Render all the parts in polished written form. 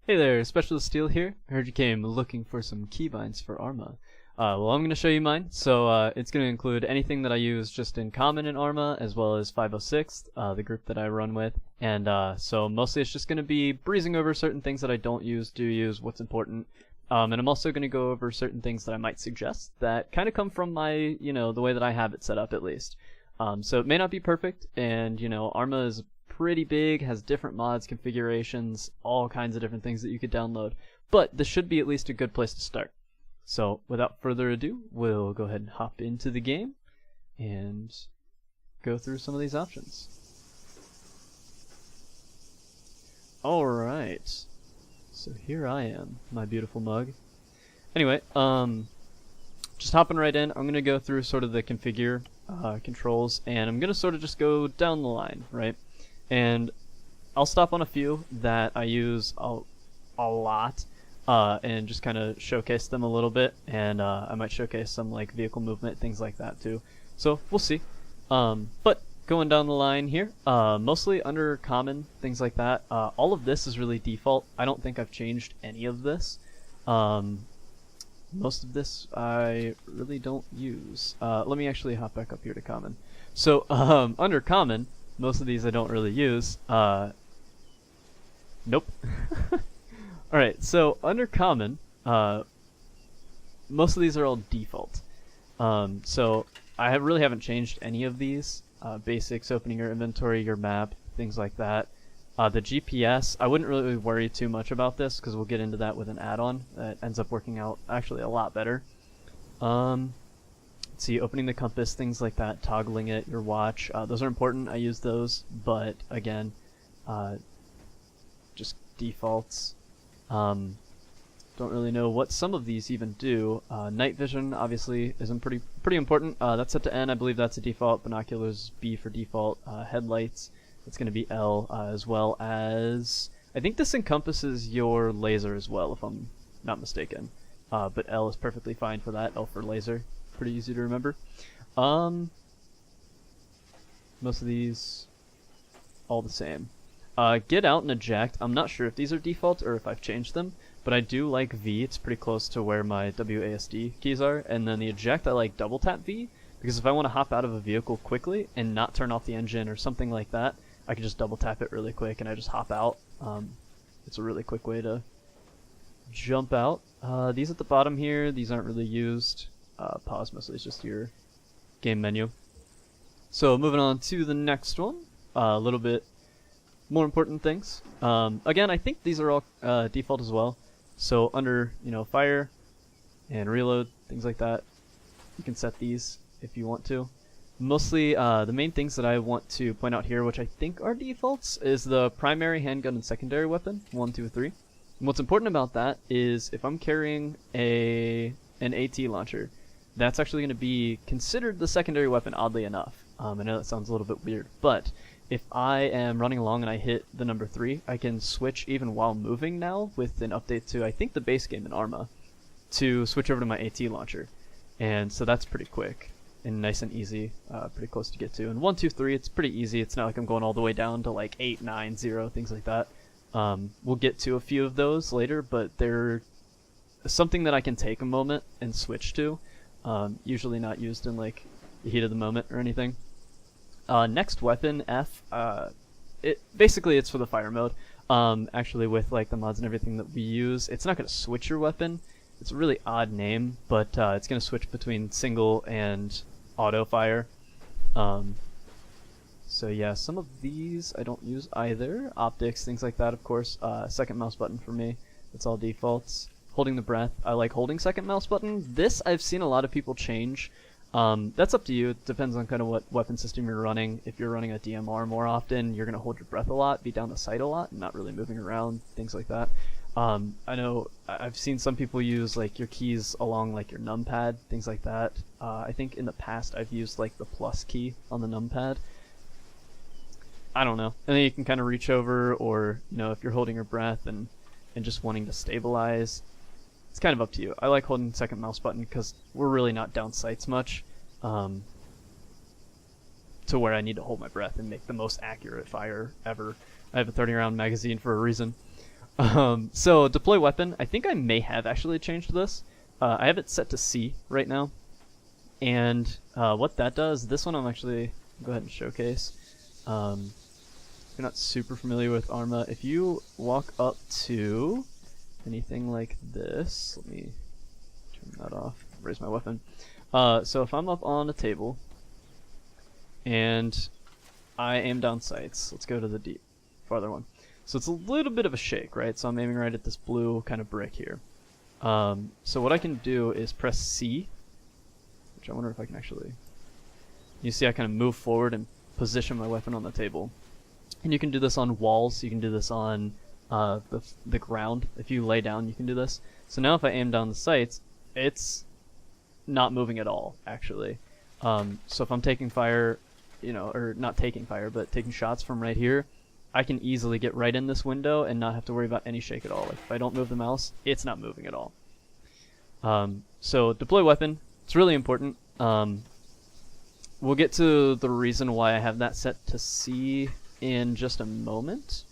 Hey there, Specialist Steele here. I heard you came looking for some keybinds for Arma. Well, I'm going to show you mine. So it's going to include anything that I use just in common in Arma, as well as 506, the group that I run with. And so mostly it's just going to be breezing over certain things that I don't use, do use, what's important. And I'm also going to go over certain things that I might suggest that kind of come from my, the way that I have it set up at least. So it may not be perfect, and Arma is pretty big, has different mods, configurations, all kinds of different things that you could download. But this should be at least a good place to start. So without further ado, we'll go ahead and hop into the game and go through some of these options. Alright, so here I am, my beautiful mug. Anyway, just hopping right in, I'm going to go through sort of the configure controls, and I'm going to sort of just go down the line, right? And I'll stop on a few that I use a lot and just kind of showcase them a little bit, and I might showcase some like vehicle movement, things like that too. So we'll see. But going down the line here, mostly under common, things like that. All of this is really default. I don't think I've changed any of this. Most of this I really don't use. Let me actually hop back up here to common. So under common, most of these I don't really use. Nope. Alright, so under common, most of these are all default. So I really haven't changed any of these. Basics, opening your inventory, your map, things like that. The GPS, I wouldn't really worry too much about this because we'll get into that with an add-on that ends up working out actually a lot better. Let's see, opening the compass, things like that, toggling it, your watch, those are important. I use those, but again, just defaults. Don't really know what some of these even do. Night vision obviously isn't pretty important. That's set to N, I believe that's a default. Binoculars, B for default. Headlights, it's going to be L, as well as, I think this encompasses your laser as well, if I'm not mistaken. But L is perfectly fine for that. L for laser. Pretty easy to remember. Most of these all the same. Get out and eject, I'm not sure if these are default or if I've changed them, but I do like V. It's pretty close to where my WASD keys are. And then the eject, I like double tap V, because if I want to hop out of a vehicle quickly and not turn off the engine or something like that, I can just double tap it really quick and I just hop out. It's a really quick way to jump out. These at the bottom here, these aren't really used. Pause mostly is just your game menu. So moving on to the next one, a little bit more important things. Again, I think these are all default as well. So under fire and reload, things like that, you can set these if you want to. Mostly the main things that I want to point out here, which I think are defaults, is the primary handgun and secondary weapon, 1, 2, 3. And what's important about that is if I'm carrying an AT launcher, that's actually going to be considered the secondary weapon, oddly enough. I know that sounds a little bit weird, but if I am running along and I hit the number 3, I can switch even while moving now with an update to, I think, the base game in Arma, to switch over to my AT launcher. And so that's pretty quick and nice and easy, pretty close to get to. And 1, 2, 3, it's pretty easy. It's not like I'm going all the way down to like 8, 9, 0, things like that. We'll get to a few of those later, but they're something that I can take a moment and switch to. Usually not used in like the heat of the moment or anything. Next weapon, F, basically it's for the fire mode. Actually with like the mods and everything that we use, it's not going to switch your weapon. It's a really odd name, but it's going to switch between single and auto fire. So yeah, some of these I don't use either. Optics, things like that, of course. Second mouse button for me, it's all defaults. Holding the breath, I like holding second mouse button. This I've seen a lot of people change. That's up to you. It depends on kind of what weapon system you're running. If you're running a DMR more often, you're going to hold your breath a lot, be down the sight a lot, and not really moving around, things like that. I know I've seen some people use like your keys along like your numpad, things like that. I think in the past I've used like the plus key on the numpad. I don't know. And then you can kind of reach over, or if you're holding your breath and just wanting to stabilize, it's kind of up to you. I like holding the second mouse button because we're really not down sights much. to where I need to hold my breath and make the most accurate fire ever. I have a 30 round magazine for a reason. So deploy weapon, I think I may have actually changed this. I have it set to C right now. And what that does, this one I'm actually, go ahead and showcase. If you're not super familiar with Arma, if you walk up to anything like this, let me turn that off, raise my weapon. So if I'm up on a table, and I aim down sights, let's go to the farther one. So it's a little bit of a shake, right? So I'm aiming right at this blue kind of brick here. So what I can do is press C, which I wonder if I can actually... You see I kind of move forward and position my weapon on the table. And you can do this on walls, you can do this on the ground. If you lay down, you can do this. So now if I aim down the sights, it's not moving at all, actually. So if I'm taking fire, you know, or not taking fire, but taking shots from right here, I can easily get right in this window and not have to worry about any shake at all. Like if I don't move the mouse, it's not moving at all. So deploy weapon, it's really important. We'll get to the reason why I have that set to C in just a moment.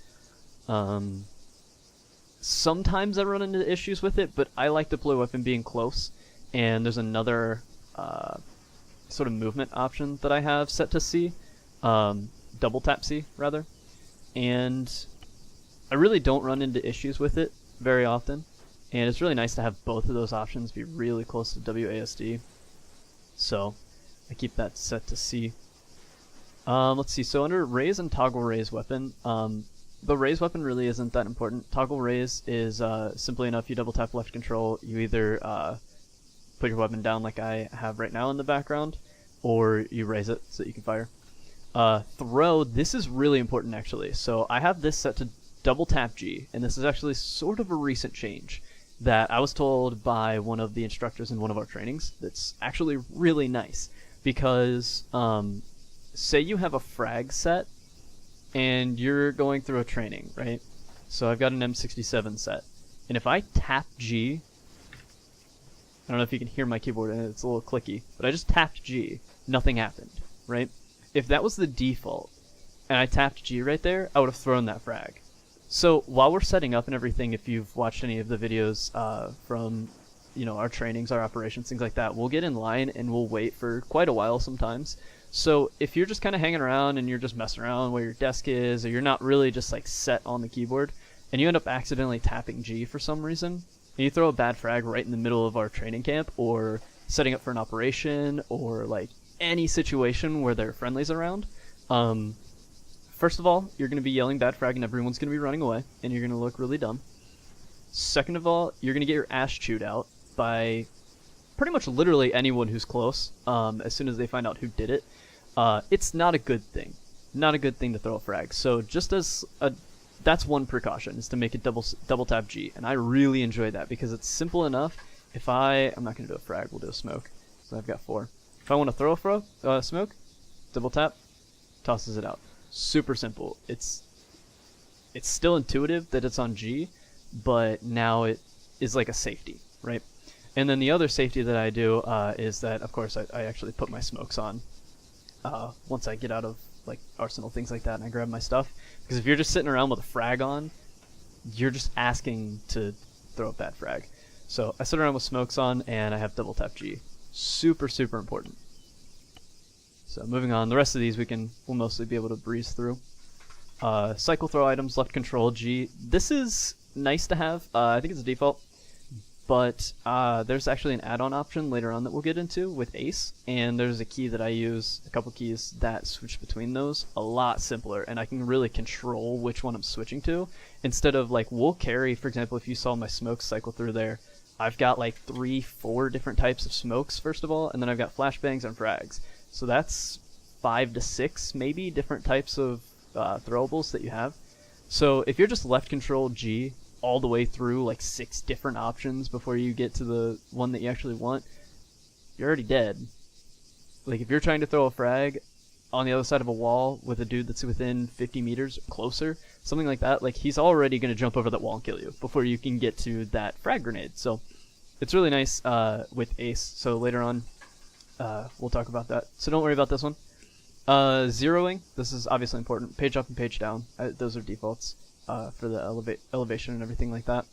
Sometimes I run into issues with it, but I like deploy weapon being close. And there's another sort of movement option that I have set to C, double tap C rather. And I really don't run into issues with it very often. And it's really nice to have both of those options be really close to WASD. So I keep that set to C. Let's see, so under raise and toggle raise weapon, the raise weapon really isn't that important. Toggle raise is simply enough, you double tap left control, you either put your weapon down like I have right now in the background, or you raise it so that you can fire. Throw, this is really important actually. So I have this set to double tap G, and this is actually sort of a recent change that I was told by one of the instructors in one of our trainings that's actually really nice. Because say you have a frag set and you're going through a training, right? So I've got an M67 set, and if I tap G, I don't know if you can hear my keyboard and it's a little clicky, but I just tapped G, nothing happened, right? If that was the default and I tapped G right there, I would have thrown that frag. So while we're setting up and everything, if you've watched any of the videos from our trainings, our operations, things like that, we'll get in line and we'll wait for quite a while sometimes. So if you're just kind of hanging around and you're just messing around where your desk is, or you're not really just like set on the keyboard, and you end up accidentally tapping G for some reason, and you throw a bad frag right in the middle of our training camp, or setting up for an operation, or like any situation where there are friendlies around, first of all, you're going to be yelling bad frag and everyone's going to be running away, and you're going to look really dumb. Second of all, you're going to get your ass chewed out by pretty much literally anyone who's close as soon as they find out who did it. It's not a good thing. Not a good thing to throw a frag. So just as that's one precaution, is to make it double tap G, and I really enjoy that because it's simple enough. If I'm not going to do a frag, we'll do a smoke. So I've got 4. If I want to throw a smoke, double tap, tosses it out. Super simple. It's still intuitive that it's on G, but now it is like a safety, right? And then the other safety that I do is that, of course, I actually put my smokes on once I get out of like arsenal, things like that, and I grab my stuff. Because if you're just sitting around with a frag on, you're just asking to throw a bad frag. So I sit around with smokes on, and I have double tap G. Super, super important. So moving on, the rest of these we'll mostly be able to breeze through. Cycle throw items, left control G. This is nice to have. I think it's a default. But there's actually an add-on option later on that we'll get into with Ace, and there's a key that I use, a couple keys that switch between those, a lot simpler, and I can really control which one I'm switching to, instead of like, we'll carry, for example, if you saw my smokes cycle through there, I've got like 3-4 different types of smokes first of all, and then I've got flashbangs and frags, so that's 5 to 6 maybe different types of throwables that you have. So if you're just left control G all the way through like 6 different options before you get to the one that you actually want, you're already dead. Like if you're trying to throw a frag on the other side of a wall with a dude that's within 50 meters closer, something like that, like he's already going to jump over that wall and kill you before you can get to that frag grenade. So it's really nice with Ace. So later on we'll talk about that. So don't worry about this one. Zeroing, this is obviously important. Page up and page down, those are defaults. for the elevation and everything like that.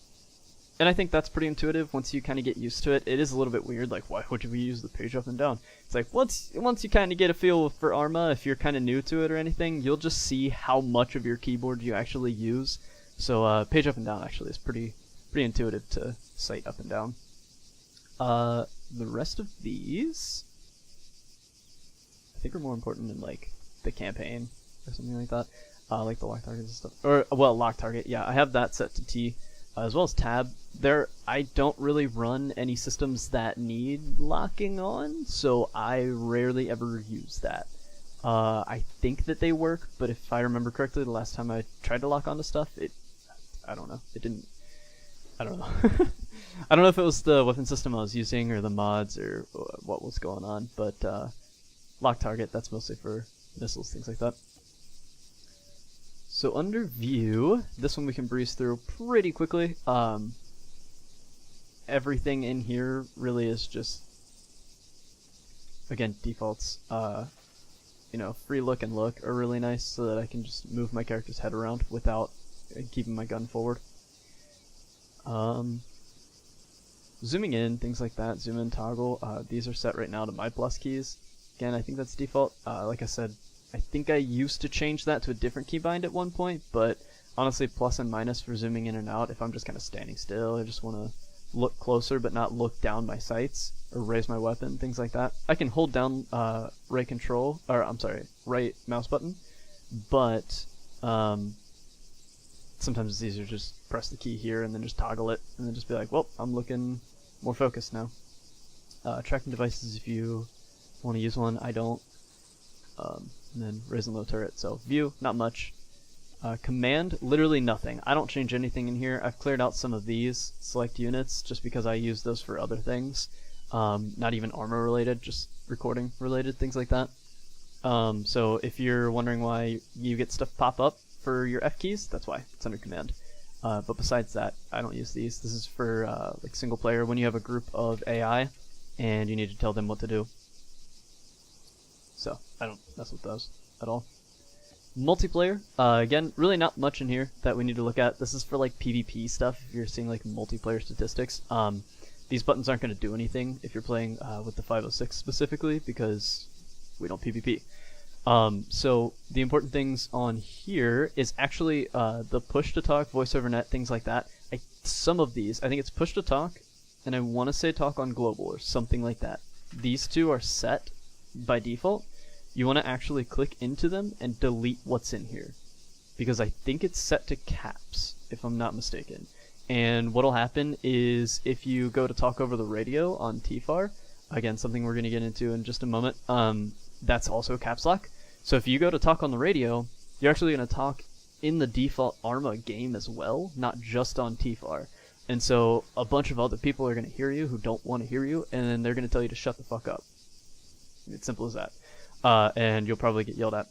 And I think that's pretty intuitive once you kind of get used to it. It is a little bit weird, like why would we use the page up and down? It's like once you kind of get a feel for Arma, if you're kind of new to it or anything, you'll just see how much of your keyboard you actually use. So page up and down actually is pretty intuitive to sight up and down. The rest of these, I think, are more important in like the campaign or something like that. Like the lock targets and stuff, or well, lock target. Yeah, I have that set to T. As well as tab. I don't really run any systems that need locking on, so I rarely ever use that. I think that they work, but if I remember correctly, the last time I tried to lock onto stuff, I don't know, it didn't, I don't know. I don't know if it was the weapon system I was using, or the mods, or what was going on, but lock target, that's mostly for missiles, things like that. So under view, this one we can breeze through pretty quickly. Everything in here really is just, again, defaults. You know, free look and look are really nice so that I can just move my character's head around without keeping my gun forward. Zooming in, things like that, zoom in toggle, these are set right now to my plus keys. Again, I think that's default. Like I said, I think I used to change that to a different keybind at one point, but honestly, plus and minus for zooming in and out if I'm just kind of standing still, I just want to look closer but not look down my sights or raise my weapon, things like that. I can hold down right mouse button, but sometimes it's easier to just press the key here and then just toggle it and then just be like, well, I'm looking more focused now. Tracking devices, if you want to use one, I don't. And then raise and low turret. So view, not much. Command, literally nothing. I don't change anything in here. I've cleared out some of these select units just because I use those for other things. Not even armor related, just recording related, things like that. So if you're wondering why you get stuff pop up for your F keys, that's why. It's under command. But besides that, I don't use these. This is for like single player when you have a group of AI and you need to tell them what to do. So I don't mess with those at all. Multiplayer, again, really not much in here that we need to look at. This is for like PvP stuff, if you're seeing like multiplayer statistics. These buttons aren't going to do anything if you're playing with the 506 specifically, because we don't PvP. So the important things on here is actually the push to talk, voice over net, things like that. Some of these, I think it's push to talk, and I want to say talk on global or something like that. These two are set by default. You want to actually click into them and delete what's in here, because I think it's set to caps, if I'm not mistaken. And what'll happen is if you go to talk over the radio on TFAR, again, something we're going to get into in just a moment, that's also caps lock. So if you go to talk on the radio, you're actually going to talk in the default Arma game as well, not just on TFAR. And so a bunch of other people are going to hear you who don't want to hear you, and then they're going to tell you to shut the fuck up. It's simple as that. And you'll probably get yelled at.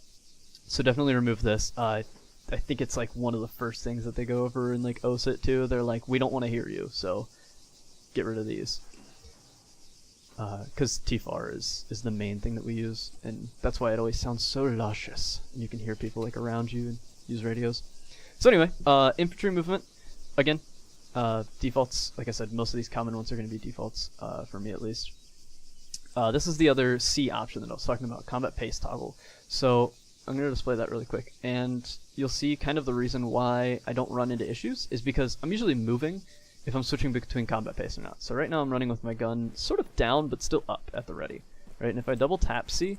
So definitely remove this. I think it's like one of the first things that they go over in like OSIT too. They're like, we don't want to hear you, so get rid of these. Because TFAR is the main thing that we use, and that's why it always sounds so luscious. You can hear people like around you and use radios. So anyway, infantry movement, again, defaults. Like I said, most of these common ones are going to be defaults, for me at least. This is the other C option that I was talking about, combat pace toggle. So I'm going to display that really quick, and you'll see kind of the reason why I don't run into issues is because I'm usually moving if I'm switching between combat pace or not. So right now I'm running with my gun sort of down but still up at the ready, right? And if I double tap C,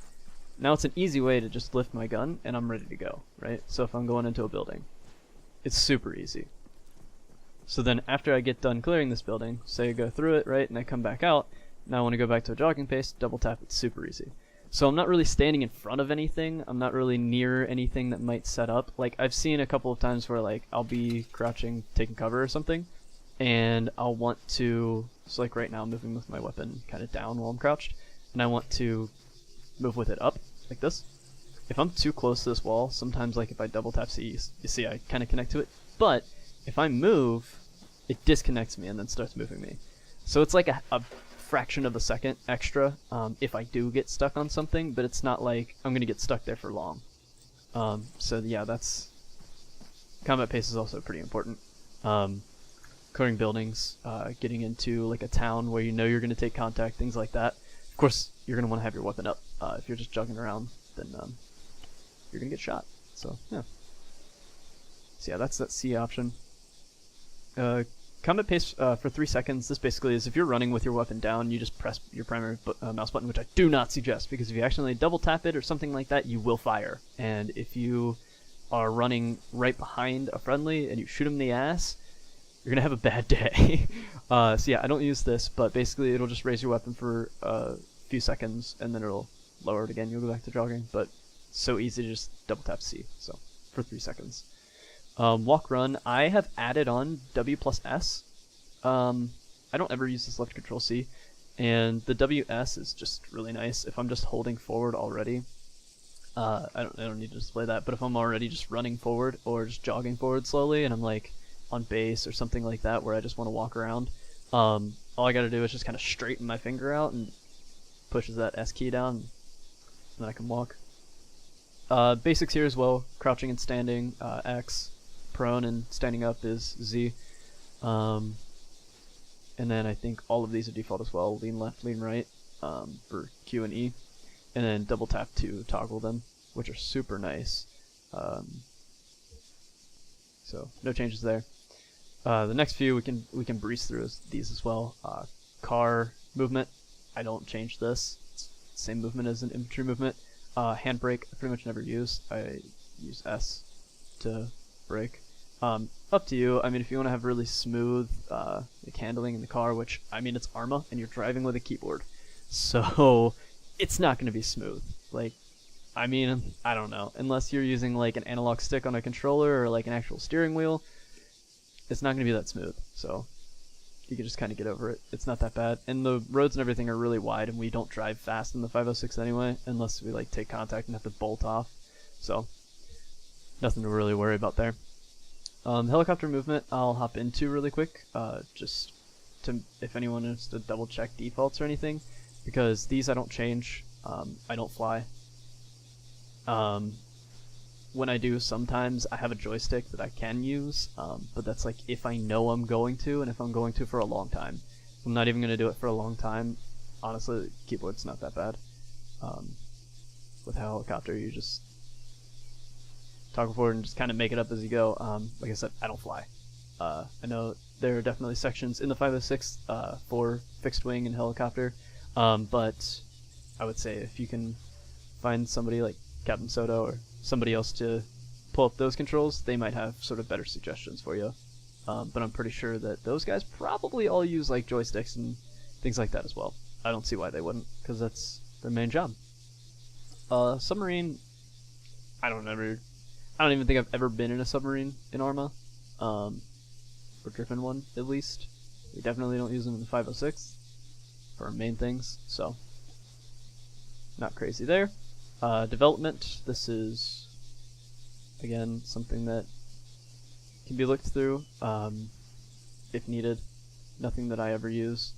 now it's an easy way to just lift my gun and I'm ready to go, right? So if I'm going into a building, it's super easy. So then after I get done clearing this building, say I go through it, right, and I come back out, now I want to go back to a jogging pace, double tap, it's super easy. So I'm not really standing in front of anything, I'm not really near anything that might set up. Like, I've seen a couple of times where, like, I'll be crouching, taking cover or something, and I'll want to, so like right now I'm moving with my weapon kind of down while I'm crouched, and I want to move with it up, like this. If I'm too close to this wall, sometimes like if I double tap C, you see I kind of connect to it, but if I move, it disconnects me and then starts moving me. So it's like a fraction of a second extra if I do get stuck on something, but it's not like I'm gonna get stuck there for long. So yeah, that's combat pace is also pretty important. Clearing buildings, getting into like a town where you know you're going to take contact, things like that. Of course, you're going to want to have your weapon up. If you're just jogging around, then you're going to get shot. So yeah. So yeah, that's that C option. Combat pace for 3 seconds. This basically is if you're running with your weapon down, you just press your primary mouse button, which I do not suggest, because if you accidentally double tap it or something like that, you will fire. And if you are running right behind a friendly and you shoot him in the ass, you're gonna have a bad day. So yeah, I don't use this, but basically it'll just raise your weapon for a few seconds and then it'll lower it again. You'll go back to jogging, but it's so easy to just double tap C. So for 3 seconds. Walk run, I have added on W plus S. I don't ever use this left control C, and the WS is just really nice. If I'm just holding forward already, I don't need to display that, but if I'm already just running forward or just jogging forward slowly and I'm like on base or something like that where I just want to walk around, all I gotta do is just kind of straighten my finger out and pushes that S key down, and then I can walk. Basics here as well, crouching and standing, X. Prone and standing up is Z. And then I think all of these are default as well. Lean left, lean right for Q and E. And then double tap to toggle them, which are super nice. So no changes there. The next few we can breeze through these as well. Car movement, I don't change this. It's the same movement as an infantry movement. Handbrake, I pretty much never use. I use S to brake. Up to you. I mean, if you want to have really smooth like handling in the car, which, I mean, it's Arma, and you're driving with a keyboard, so it's not going to be smooth. Like, I mean, I don't know. Unless you're using, like, an analog stick on a controller or, like, an actual steering wheel, it's not going to be that smooth, so you can just kind of get over it. It's not that bad. And the roads and everything are really wide, and we don't drive fast in the 506 anyway, unless we, like, take contact and have to bolt off. So, nothing to really worry about there. Helicopter movement I'll hop into really quick, just to, if anyone wants to double check defaults or anything, because these I don't change. I don't fly. When I do, sometimes I have a joystick that I can use, but that's like if I know I'm going to, and if I'm going to for a long time. If I'm not even going to do it for a long time, honestly, the keyboard's not that bad. With helicopter, you just toggle forward and just kind of make it up as you go. Like I said, I don't fly. I know there are definitely sections in the 506 for fixed wing and helicopter, but I would say if you can find somebody like Captain Soto or somebody else to pull up those controls, they might have sort of better suggestions for you. But I'm pretty sure that those guys probably all use like joysticks and things like that as well. I don't see why they wouldn't, because that's their main job. Submarine, I don't even think I've ever been in a submarine in Arma, or driven one at least. We definitely don't use them in the 506 for our main things, so not crazy there. Development, this is again something that can be looked through if needed. Nothing that I ever use,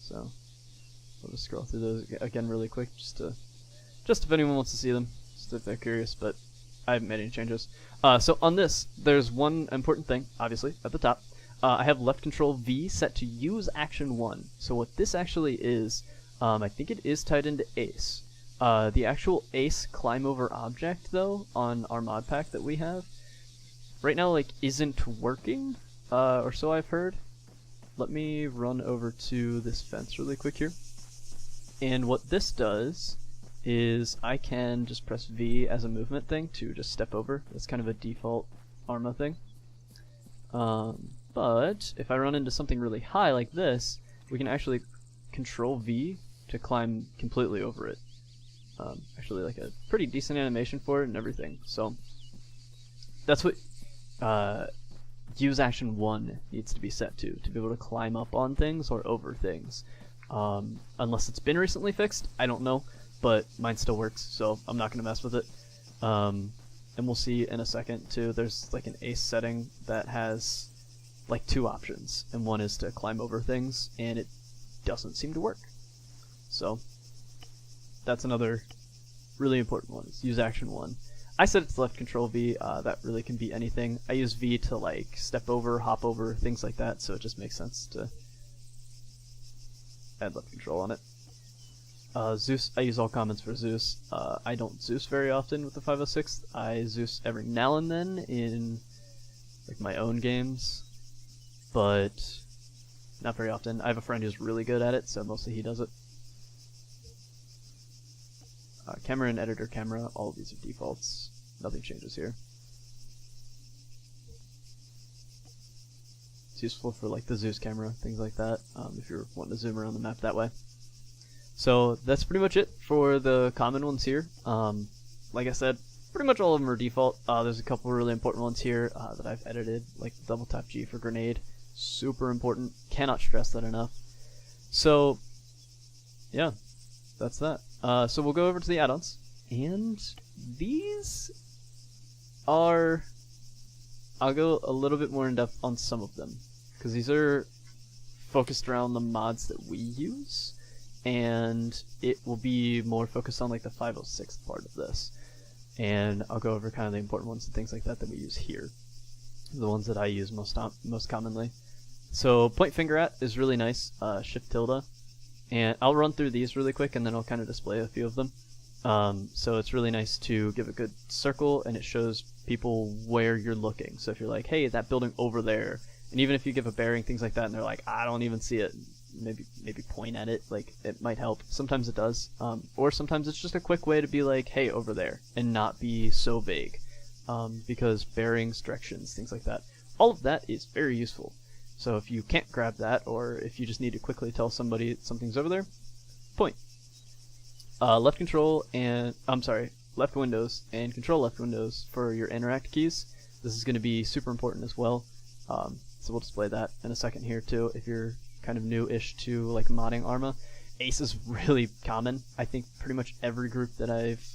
so I'll just scroll through those again really quick, just if anyone wants to see them, just if they're curious, but I haven't made any changes. So on this, there's one important thing, obviously, at the top. I have left control V set to use action 1. So what this actually is, I think it is tied into ACE. The actual ACE climb over object, though, on our mod pack that we have, right now, like, isn't working, or so I've heard. Let me run over to this fence really quick here. And what this does is I can just press V as a movement thing to just step over. That's kind of a default Arma thing. But if I run into something really high like this, we can actually control V to climb completely over it. Actually, like a pretty decent animation for it and everything. So that's what use action 1 needs to be set to be able to climb up on things or over things. Unless it's been recently fixed, I don't know. But mine still works, so I'm not going to mess with it. And we'll see in a second, too. There's like an ACE setting that has like 2 options, and one is to climb over things, and it doesn't seem to work. So that's another really important one, is use action 1. I set it to left control V. That really can be anything. I use V to like step over, hop over, things like that, so it just makes sense to add left control on it. Zeus, I use all commons for Zeus. I don't Zeus very often with the 506. I Zeus every now and then in like my own games, but not very often. I have a friend who's really good at it, so mostly he does it. Camera and editor camera, all of these are defaults. Nothing changes here. It's useful for like the Zeus camera, things like that, if you're wanting to zoom around the map that way. So that's pretty much it for the common ones here. Like I said, pretty much all of them are default. There's a couple really important ones here that I've edited, like the double tap G for grenade. Super important. Cannot stress that enough. So, yeah, that's that. So we'll go over to the add-ons, and these are... I'll go a little bit more in depth on some of them, because these are focused around the mods that we use, and it will be more focused on like the 506 part of this. And I'll go over kind of the important ones and things like that we use here. The ones that I use most commonly. So point finger at is really nice, shift tilde. And I'll run through these really quick and then I'll kind of display a few of them. So it's really nice to give a good circle and it shows people where you're looking. So if you're like, hey, that building over there, and even if you give a bearing, things like that, and they're like, I don't even see it, maybe point at it, like it might help. Sometimes it does, or sometimes it's just a quick way to be like, hey, over there, and not be so vague, because bearings, directions, things like that, all of that is very useful. So if you can't grab that, or if you just need to quickly tell somebody something's over there, point. Left control and left windows and control left windows for your interact keys. This is going to be super important as well. So we'll display that in a second here too. If you're kind of new-ish to like modding Arma, Ace is really common. I think pretty much every group that I've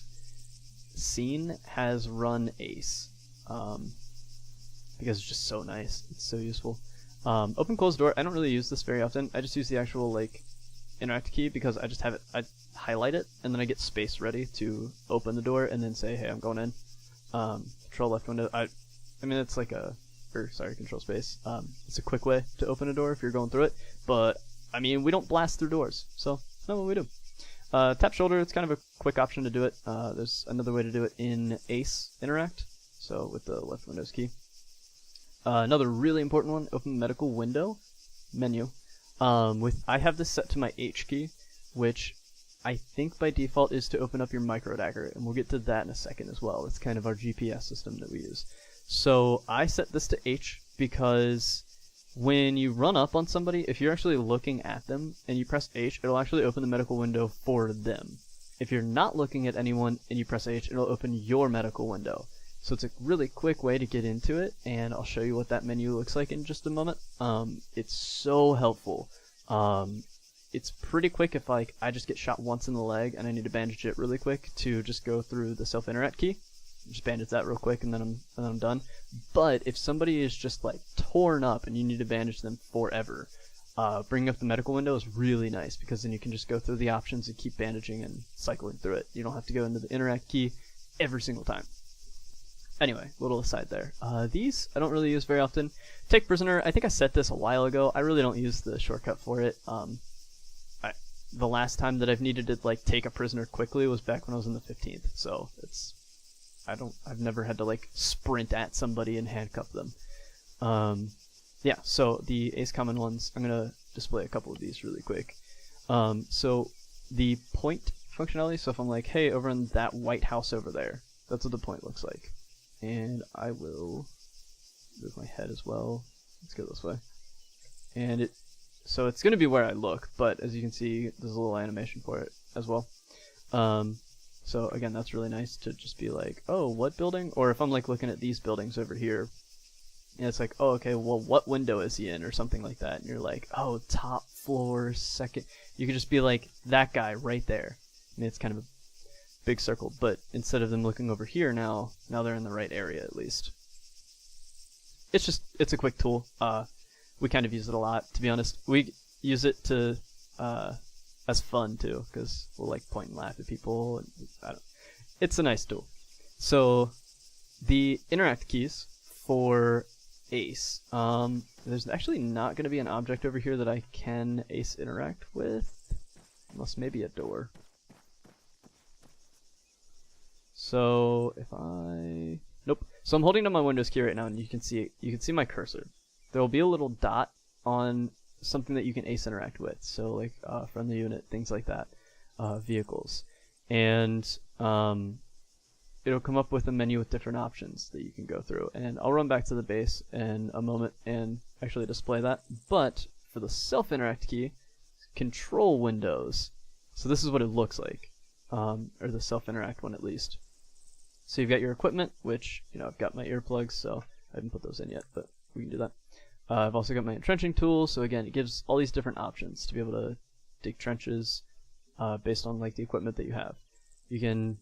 seen has run Ace, because it's just so nice. It's so useful. Open close door. I don't really use this very often. I just use the actual like interact key because I just have it. I highlight it and then I get space ready to open the door and then say, hey, I'm going in. Control left window. I mean it's like control space. It's a quick way to open a door if you're going through it, but I mean we don't blast through doors, so that's not what we do. Tap shoulder. It's kind of a quick option to do it. There's another way to do it in Ace interact, so with the left Windows key. Another really important one, open medical window menu. I have this set to my H key, which I think by default is to open up your micro dagger, and we'll get to that in a second as well. It's kind of our GPS system that we use. So I set this to H because when you run up on somebody, if you're actually looking at them and you press H, it'll actually open the medical window for them. If you're not looking at anyone and you press H, it'll open your medical window. So it's a really quick way to get into it, and I'll show you what that menu looks like in just a moment. It's so helpful. It's pretty quick if like I just get shot once in the leg and I need to bandage it really quick to just go through the self-interact key. Just bandage that real quick and then I'm done. But if somebody is just like torn up and you need to bandage them forever, bringing up the medical window is really nice because then you can just go through the options and keep bandaging and cycling through it. You don't have to go into the interact key every single time. Anyway, little aside there. These I don't really use very often. Take prisoner, I think I set this a while ago. I really don't use the shortcut for it. The last time that I've needed to like take a prisoner quickly was back when I was in the 15th. So I've never had to like sprint at somebody and handcuff them. Yeah, so the Ace common ones, I'm gonna display a couple of these really quick. So the point functionality, so if I'm like, hey, over in that white house over there, that's what the point looks like. And I will move my head as well. Let's go this way. And so it's going to be where I look, but as you can see, there's a little animation for it as well. So again, that's really nice to just be like, oh, what building? Or if I'm like looking at these buildings over here, and it's like, oh, okay, well, what window is he in? Or something like that. And you're like, oh, top floor, second. You could just be like, that guy right there. And it's kind of a big circle, but instead of them looking over here now they're in the right area at least. It's a quick tool. We kind of use it a lot, to be honest. We use it to as fun too, because we'll like point and laugh at people. And it's a nice tool. So the interact keys for Ace. There's actually not going to be an object over here that I can Ace interact with, unless maybe a door. So if I nope. So I'm holding down my Windows key right now, and you can see my cursor. There will be a little dot on something that you can Ace interact with. So like friendly unit, things like that, vehicles, and it'll come up with a menu with different options that you can go through. And I'll run back to the base in a moment and actually display that. But for the self-interact key, control windows. So this is what it looks like, or the self-interact one at least. So you've got your equipment, which, I've got my earplugs, so I haven't put those in yet, but we can do that. I've also got my entrenching tool, so again, it gives all these different options to be able to dig trenches based on like the equipment that you have. You can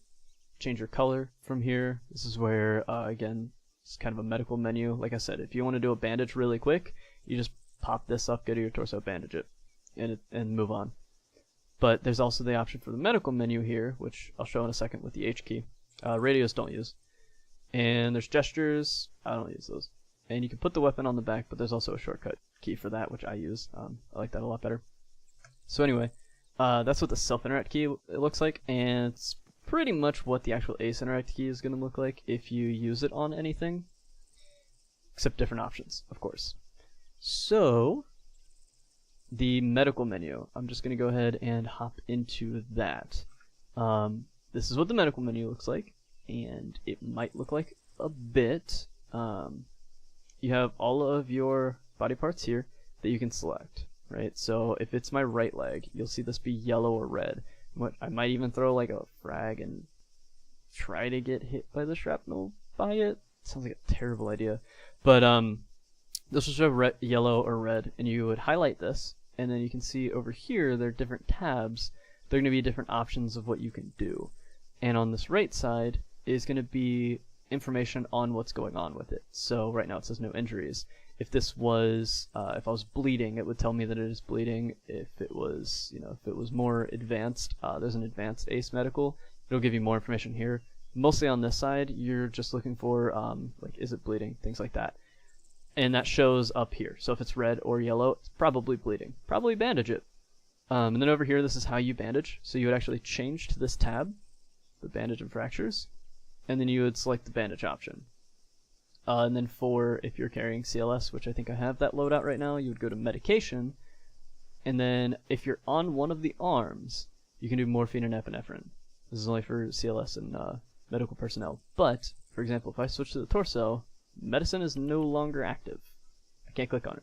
change your color from here. This is where, again, it's kind of a medical menu. Like I said, if you want to do a bandage really quick, you just pop this up, go to your torso, bandage it, and move on. But there's also the option for the medical menu here, which I'll show in a second with the H key. Radios don't use. And there's gestures. I don't use those. And you can put the weapon on the back, but there's also a shortcut key for that, which I use. I like that a lot better. So anyway, that's what the self-interact key looks like, and it's pretty much what the actual Ace interact key is going to look like if you use it on anything, except different options, of course. So the medical menu, I'm just going to go ahead and hop into that. This is what the medical menu looks like, and it might look like a bit. You have all of your body parts here that you can select, right? So if it's my right leg, you'll see this be yellow or red. I might even throw like a frag and try to get hit by the shrapnel by it. Sounds like a terrible idea. But this will show yellow or red, and you would highlight this, and then you can see over here there are different tabs. There are going to be different options of what you can do. And on this right side is going to be information on what's going on with it. So right now it says no injuries. If this was, if I was bleeding, it would tell me that it is bleeding. If it was, if it was more advanced, there's an advanced Ace medical. It'll give you more information here. Mostly on this side, you're just looking for, like, is it bleeding? Things like that. And that shows up here. So if it's red or yellow, it's probably bleeding. Probably bandage it. And then over here, this is how you bandage. So you would actually change to this tab, the bandage and fractures, and then you would select the bandage option. And then for, if you're carrying CLS, which I think I have that loadout right now, you would go to medication, and then if you're on one of the arms, you can do morphine and epinephrine. This is only for CLS and medical personnel. But, for example, if I switch to the torso, medicine is no longer active. I can't click on it.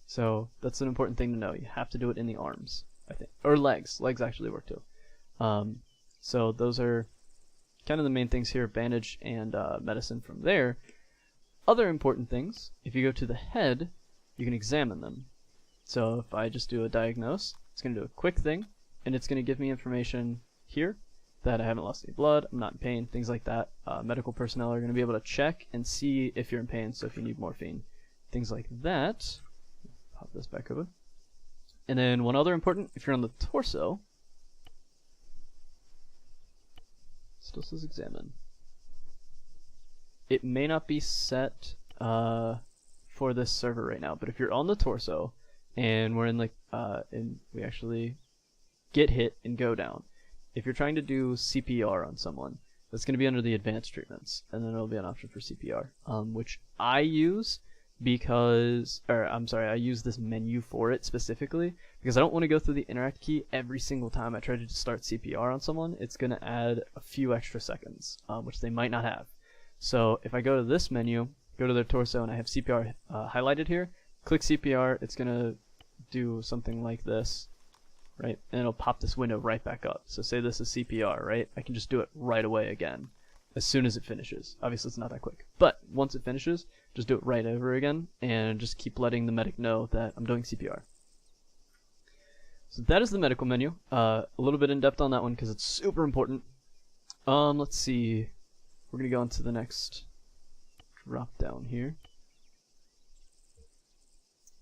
So that's an important thing to know. You have to do it in the arms, I think. Or legs. Legs actually work too. So those are kind of the main things here, bandage and medicine from there. Other important things, if you go to the head, you can examine them. So if I just do a diagnose, it's going to do a quick thing, and it's going to give me information here that I haven't lost any blood, I'm not in pain, things like that. Medical personnel are going to be able to check and see if you're in pain, so if you need morphine, things like that. Pop this back over. And then one other important, if you're on the torso, still says examine. It may not be set for this server right now, but if you're on the torso and we're in like and we actually get hit and go down, if you're trying to do CPR on someone, that's going to be under the advanced treatments, and then there'll be an option for CPR, which I use because, I use this menu for it specifically because I don't want to go through the interact key every single time I try to start CPR on someone. It's going to add a few extra seconds, which they might not have. So if I go to this menu, go to their torso, and I have CPR highlighted here, click CPR, it's going to do something like this, right? And it'll pop this window right back up. So say this is CPR, right? I can just do it right away again as soon as it finishes. Obviously it's not that quick, but once it finishes, just do it right over again and just keep letting the medic know that I'm doing CPR. So that is the medical menu. A little bit in depth on that one because it's super important. Let's see. We're going to go into the next drop down here.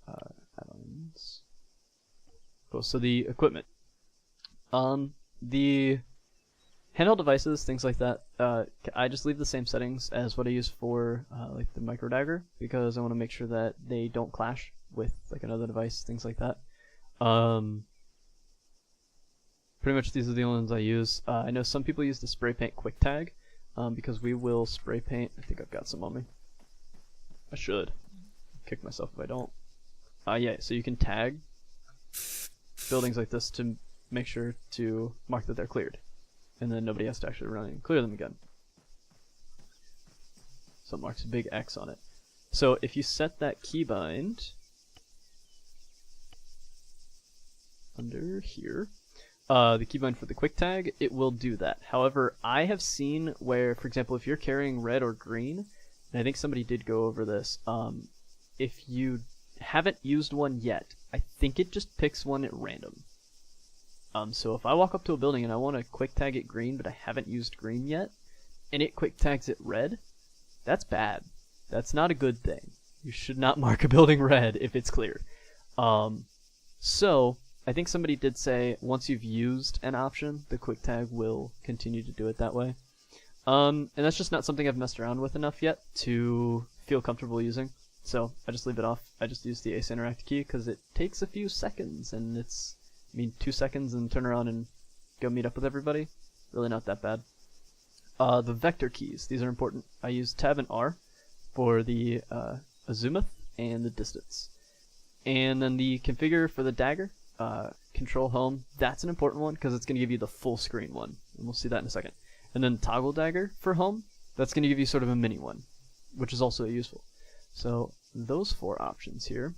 Add-ons. Cool, so the equipment. The Handheld devices, things like that, I just leave the same settings as what I use for like the micro dagger, because I want to make sure that they don't clash with like another device, things like that. Pretty much these are the only ones I use. I know some people use the spray paint quick tag, because we will spray paint. I think I've got some on me. I should. Kick myself if I don't. Yeah, so you can tag buildings like this to make sure to mark that they're cleared. And then nobody has to actually run and clear them again. So it marks a big X on it. So if you set that keybind under here, the keybind for the quick tag, it will do that. However, I have seen where, for example, if you're carrying red or green, and I think somebody did go over this, if you haven't used one yet, I think it just picks one at random. So if I walk up to a building and I want to quick tag it green, but I haven't used green yet, and it quick tags it red, that's bad. That's not a good thing. You should not mark a building red if it's cleared. So I think somebody did say once you've used an option, the quick tag will continue to do it that way. And that's just not something I've messed around with enough yet to feel comfortable using. So I just leave it off. I just use the Ace Interact key because it takes a few seconds, and it's, 2 seconds and turn around and go meet up with everybody. Really not that bad. The vector keys, these are important. I use Tab and R for the azimuth and the distance. And then the configure for the dagger, control home, that's an important one because it's going to give you the full screen one. And we'll see that in a second. And then toggle dagger for home, that's going to give you sort of a mini one, which is also useful. So those 4 options here.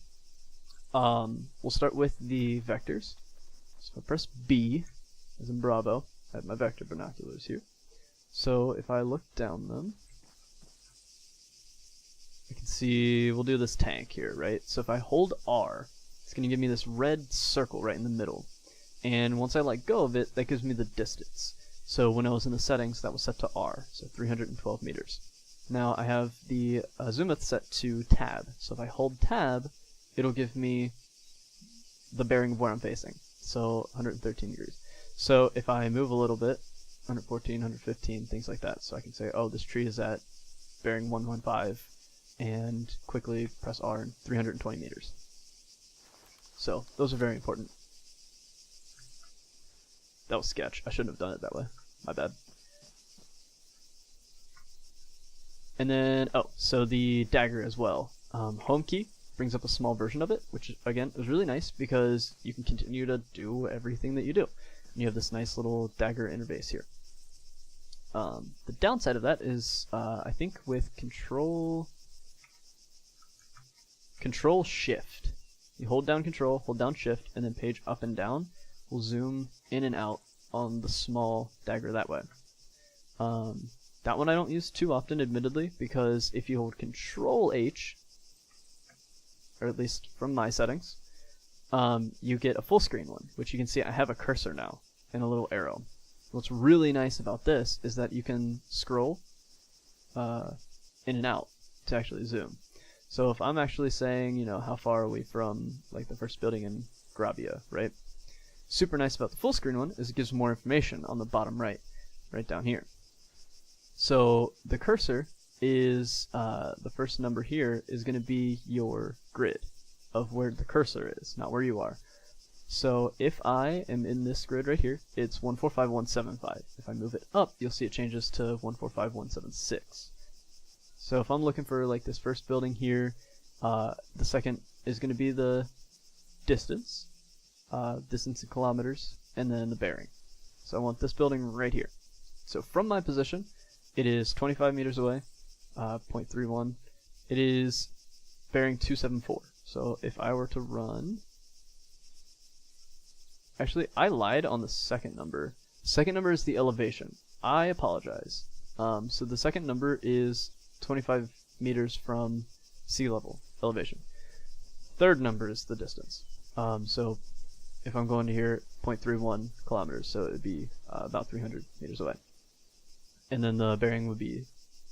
We'll start with the vectors. So I press B, as in Bravo. I have my vector binoculars here. So if I look down them, I can see, we'll do this tank here, right? So if I hold R, it's going to give me this red circle right in the middle. And once I let go of it, that gives me the distance. So when I was in the settings, that was set to R, so 312 meters. Now I have the azimuth set to Tab. So if I hold Tab, it'll give me the bearing of where I'm facing. So 113 degrees. So if I move a little bit, 114, 115, things like that. So I can say, oh, this tree is at bearing 115, and quickly press R and 320 meters. So those are very important. That was sketch. I shouldn't have done it that way. My bad. And then, so the dagger as well. Home key brings up a small version of it, which again is really nice because you can continue to do everything that you do. And you have this nice little dagger interface here. The downside of that is, I think with Control Shift, you hold down Control, hold down Shift, and then page up and down will zoom in and out on the small dagger that way. That one I don't use too often, admittedly, because if you hold Control H, or at least from my settings, you get a full screen one, which you can see I have a cursor now and a little arrow. What's really nice about this is that you can scroll in and out to actually zoom. So if I'm actually saying, how far are we from like the first building in Grabia, right? Super nice about the full screen one is it gives more information on the bottom right down here. So the cursor is, the first number here is going to be your grid of where the cursor is, not where you are. So if I am in this grid right here, it's 145175. If I move it up, you'll see it changes to 145176. So if I'm looking for like this first building here, the second is going to be the distance, distance in kilometers, and then the bearing. So I want this building right here. So from my position, it is 25 meters away, 0.31. It is bearing 274. So if I were to run, actually I lied on the second number. Second number is the elevation. I apologize. So the second number is 25 meters from sea level elevation. Third number is the distance. So if I'm going to here, 0.31 kilometers, so it would be about 300 meters away. And then the bearing would be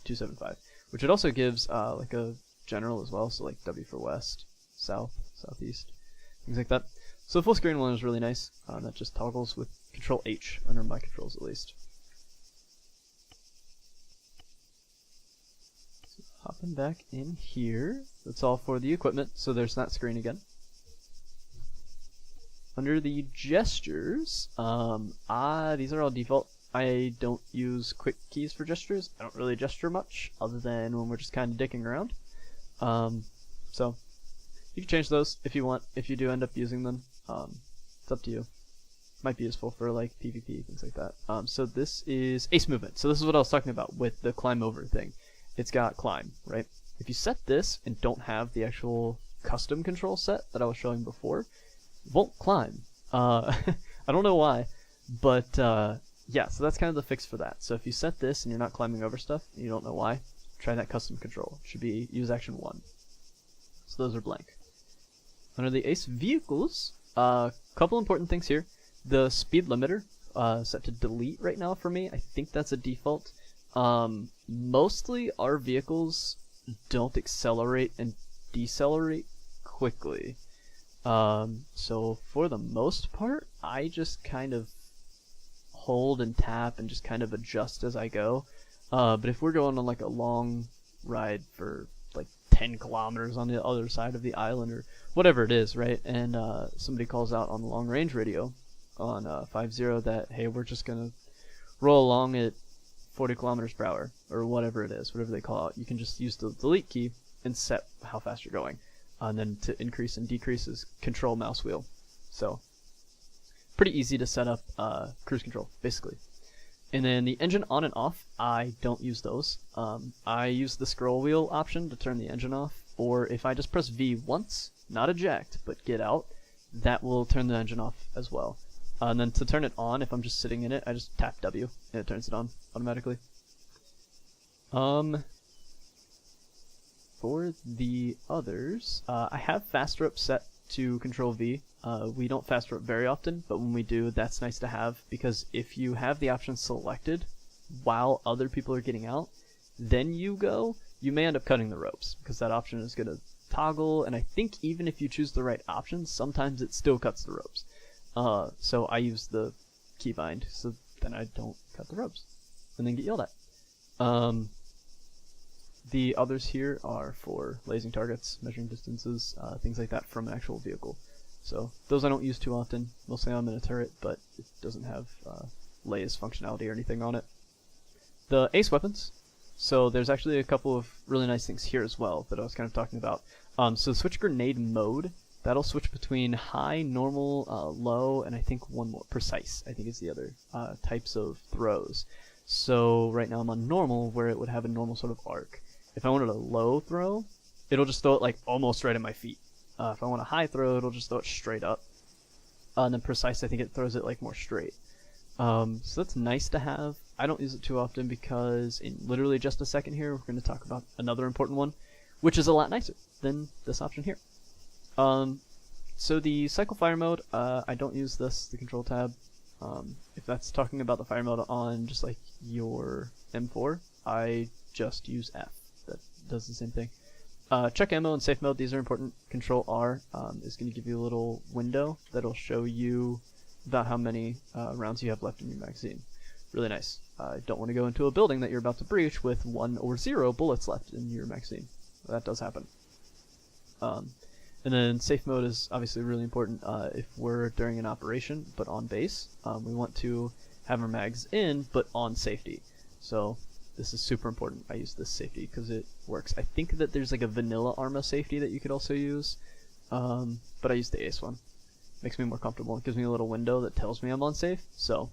275, which it also gives like a general as well, so like W for west, south, southeast, things like that. So the full screen one is really nice. That just toggles with Control H under my controls at least. Hopping back in here. That's all for the equipment, so there's that screen again. Under the gestures, these are all default. I don't use quick keys for gestures. I don't really gesture much, other than when we're just kind of dicking around. So you can change those if you want, if you do end up using them. It's up to you. Might be useful for like PvP, things like that. So this is ace movement. So this is what I was talking about with the climb over thing. It's got climb, right? If you set this and don't have the actual custom control set that I was showing before, it won't climb. I don't know why, but yeah, so that's kind of the fix for that. So if you set this and you're not climbing over stuff and you don't know why, try that custom control. It should be use action 1. So those are blank. Under the ace vehicles, couple important things here. The speed limiter set to delete right now for me. I think that's a default. Mostly our vehicles don't accelerate and decelerate quickly. So for the most part, I just kind of hold and tap and just kind of adjust as I go. But if we're going on like a long ride for like 10 kilometers on the other side of the island or whatever it is, right? And somebody calls out on the long range radio on 5.0 that, hey, we're just going to roll along at 40 kilometers per hour or whatever it is, whatever they call out. You can just use the delete key and set how fast you're going. And then to increase and decrease is control mouse wheel. So pretty easy to set up cruise control, basically. And then the engine on and off, I don't use those. I use the scroll wheel option to turn the engine off, or if I just press V once, not eject, but get out, that will turn the engine off as well. And then to turn it on, if I'm just sitting in it, I just tap W and it turns it on automatically. For the others, I have fast rope set to control V. We don't fast rope very often, but when we do, that's nice to have, because if you have the option selected while other people are getting out, then you go, you may end up cutting the ropes, because that option is going to toggle, and I think even if you choose the right option, sometimes it still cuts the ropes. So I use the keybind, so then I don't cut the ropes, and then get yelled at. The others here are for lasing targets, measuring distances, things like that from an actual vehicle. So those I don't use too often. Mostly I'm in a turret, but it doesn't have laze functionality or anything on it. The ace weapons. So there's actually a couple of really nice things here as well that I was kind of talking about. So switch grenade mode. That'll switch between high, normal, low, and I think one more, precise, I think is the other types of throws. So right now I'm on normal, where it would have a normal sort of arc. If I wanted a low throw, it'll just throw it like almost right at my feet. If I want a high throw, it'll just throw it straight up. And then precise, I think it throws it like more straight. So that's nice to have. I don't use it too often because in literally just a second here, we're going to talk about another important one, which is a lot nicer than this option here. So the cycle fire mode, I don't use this, the control tab. If that's talking about the fire mode on just like your M4, I just use F. That does the same thing. Check ammo and safe mode, these are important. Control R is going to give you a little window that'll show you about how many rounds you have left in your magazine. Really nice. Don't want to go into a building that you're about to breach with 1 or 0 bullets left in your magazine. That does happen. And then safe mode is obviously really important if we're during an operation, but on base. We want to have our mags in, but on safety. So this is super important. I use this safety because it works. I think that there's like a vanilla Arma safety that you could also use, but I use the ace one. Makes me more comfortable. It gives me a little window that tells me I'm on safe. So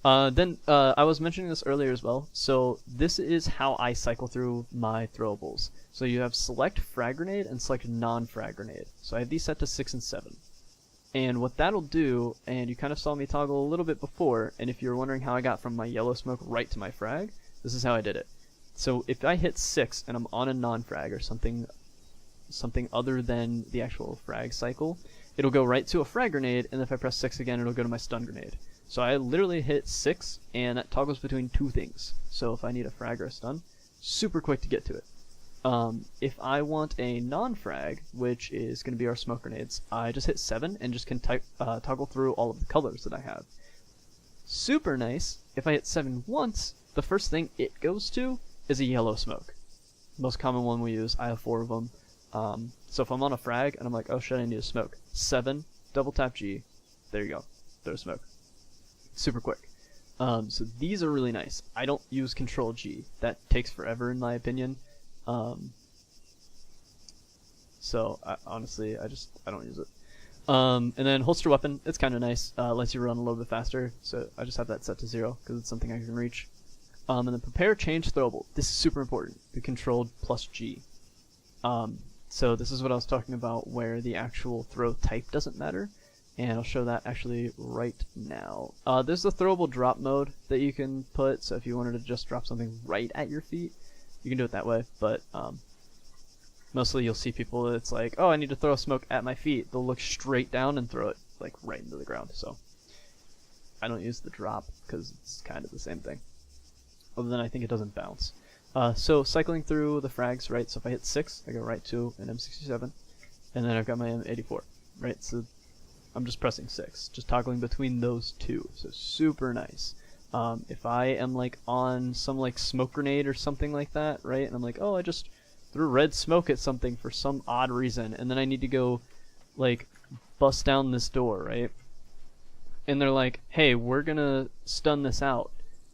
then I was mentioning this earlier as well. So this is how I cycle through my throwables. So you have select frag grenade and select non-frag grenade. So I have these set to 6 and 7. And what that'll do, and you kind of saw me toggle a little bit before, and if you're wondering how I got from my yellow smoke right to my frag, this is how I did it. So if I hit 6 and I'm on a non-frag or something other than the actual frag cycle, it'll go right to a frag grenade, and if I press 6 again, it'll go to my stun grenade. So I literally hit 6, and that toggles between 2 things. So if I need a frag or a stun, super quick to get to it. If I want a non-frag, which is going to be our smoke grenades, I just hit 7 and just can toggle through all of the colors that I have. Super nice, if I hit 7 once, the first thing it goes to is a yellow smoke. Most common one we use. I have 4 of them. So if I'm on a frag and I'm like, oh shit, I need a smoke. 7, double tap G. There you go. Throw a smoke. Super quick. So these are really nice. I don't use Control G. That takes forever in my opinion. So honestly, I don't use it. And then holster weapon, it's kind of nice. Lets you run a little bit faster. So I just have that set to 0 because it's something I can reach. And then prepare, change, throwable. This is super important. The controlled plus G. So this is what I was talking about where the actual throw type doesn't matter. And I'll show that actually right now. There's the throwable drop mode that you can put. So if you wanted to just drop something right at your feet, you can do it that way. But mostly you'll see people, it's like, oh, I need to throw a smoke at my feet. They'll look straight down and throw it like right into the ground. So I don't use the drop because it's kind of the same thing. Other than I think it doesn't bounce. So cycling through the frags, right? So if I hit 6, I go right to an M67, and then I've got my M84, right? So I'm just pressing 6, just toggling between those two. So super nice. If I am like on some like smoke grenade or something like that, right? And I'm like, oh, I just threw red smoke at something for some odd reason, and then I need to go like bust down this door, right? And they're like, hey, we're gonna stun this out.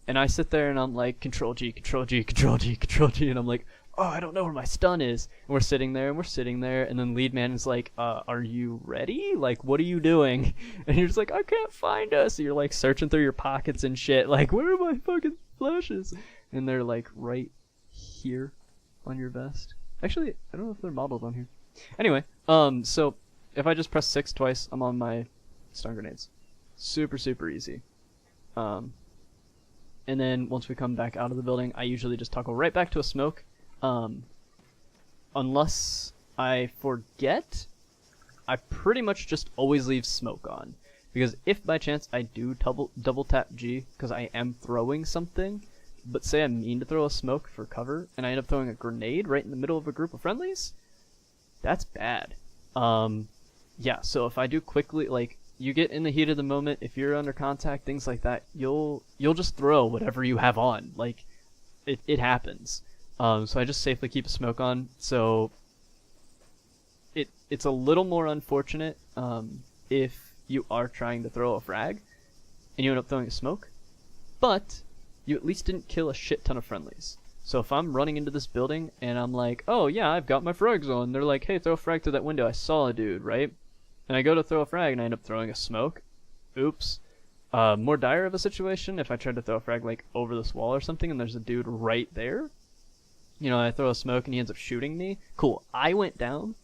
And I sit there and I'm like, Control G, Control G, Control G, Control G, and I'm like, oh, I don't know where my stun is. And we're sitting there, and then lead man is like, are you ready? Like, what are you doing? And you're just like, I can't find us. And you're like searching through your pockets and shit, like, where are my fucking flashes? And they're like right here on your vest. Actually, I don't know if they're modeled on here. Anyway, so if I just press 6 twice, I'm on my stun grenades. Super, super easy. And then once we come back out of the building, I usually just toggle right back to a smoke. Unless I forget, I pretty much just always leave smoke on. Because if by chance I do double tap G, because I am throwing something, but say I mean to throw a smoke for cover, and I end up throwing a grenade right in the middle of a group of friendlies, that's bad. Yeah, so if I do quickly, like, you get in the heat of the moment, if you're under contact, things like that, you'll just throw whatever you have on. Like, it happens. So I just safely keep a smoke on. So it's a little more unfortunate if you are trying to throw a frag and you end up throwing a smoke, but you at least didn't kill a shit ton of friendlies. So if I'm running into this building and I'm like, oh yeah, I've got my frags on, they're like, hey, throw a frag through that window, I saw a dude, right? And I go to throw a frag and I end up throwing a smoke. Oops. More dire of a situation if I tried to throw a frag like over this wall or something and there's a dude right there. You know, I throw a smoke and he ends up shooting me. Cool. I went down,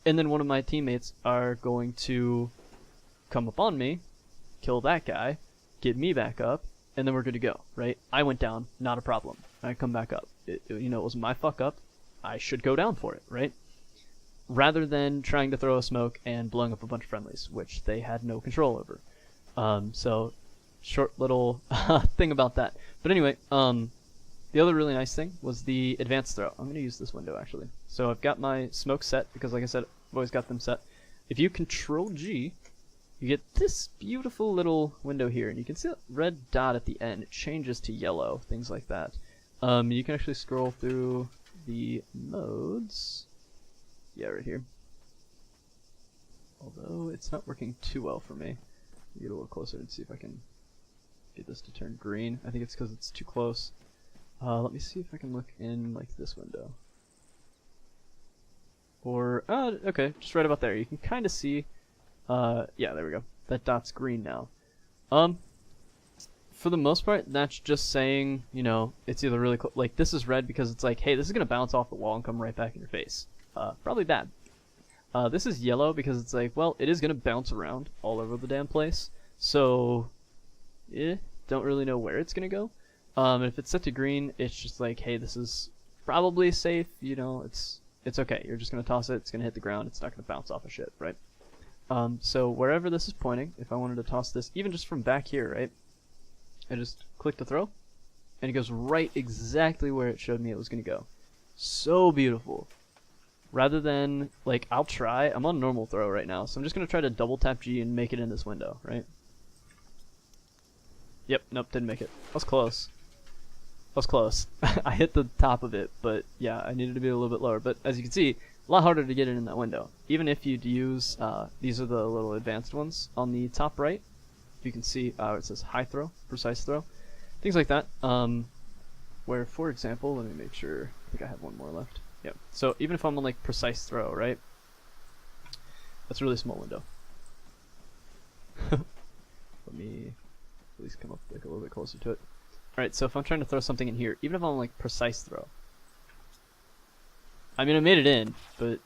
and then one of my teammates are going to come up on me, kill that guy, get me back up, and then we're good to go, right? I went down, not a problem. I come back up. It was my fuck up. I should go down for it, right? Rather than trying to throw a smoke and blowing up a bunch of friendlies, which they had no control over. So, short little thing about that. But anyway, the other really nice thing was the advanced throw. I'm going to use this window, actually. So I've got my smoke set, because like I said, I've always got them set. If you Control G, you get this beautiful little window here, and you can see that red dot at the end. It changes to yellow, things like that. You can actually scroll through the modes. Yeah, right here. Although it's not working too well for me. Get a little closer and see if I can get this to turn green. I think it's because it's too close. Let me see if I can look in like this window. Or, okay, just right about there. You can kind of see, yeah, there we go. That dot's green now. For the most part, that's just saying, you know, it's either really like this is red because it's like, hey, this is gonna bounce off the wall and come right back in your face. Probably bad. This is yellow because it's like, well, it is gonna bounce around all over the damn place. So, don't really know where it's gonna go. And if it's set to green, it's just like, hey, this is probably safe. You know, it's okay. You're just gonna toss it. It's gonna hit the ground. It's not gonna bounce off of shit, right? So wherever this is pointing, if I wanted to toss this, even just from back here, right? I just click to throw, and it goes right exactly where it showed me it was gonna go. So beautiful. Rather than, like, I'm on normal throw right now, so I'm just gonna try to double tap G and make it in this window, right? Yep, nope, didn't make it. That was close. was close. I hit the top of it, but yeah, I needed to be a little bit lower. But as you can see, a lot harder to get in that window. Even if you'd use, these are the little advanced ones on the top right. You can see it says high throw, precise throw, things like that. Where, for example, let me make sure, I think I have one more left. Yep. So even if I'm on like precise throw, right? That's a really small window. Let me at least come up like a little bit closer to it. Alright, so if I'm trying to throw something in here, even if I'm on like precise throw, I mean I made it in, but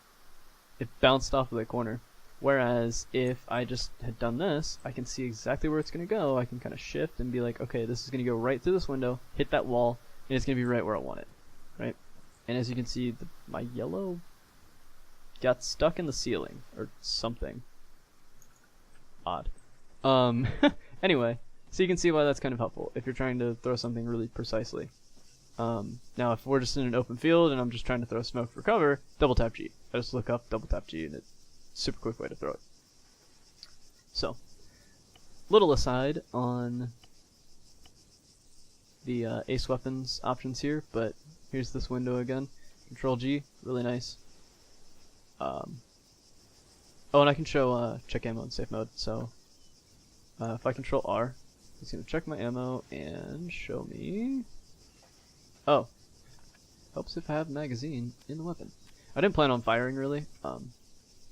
it bounced off of the corner. Whereas if I just had done this, I can see exactly where it's going to go. I can kind of shift and be like, okay, this is going to go right through this window, hit that wall, and it's going to be right where I want it, right? And as you can see, my yellow got stuck in the ceiling, or something. Odd. Anyway, so you can see why that's kind of helpful if you're trying to throw something really precisely. Now if we're just in an open field and I'm just trying to throw smoke for cover, double tap G. I just look up, double tap G, and it's a super quick way to throw it. So, little aside on the ace weapons options here, but here's this window again. Control G, really nice. Oh, and I can show check ammo in safe mode. So if I control R, it's gonna check my ammo and show me. Oh, helps if I have magazine in the weapon. I didn't plan on firing really,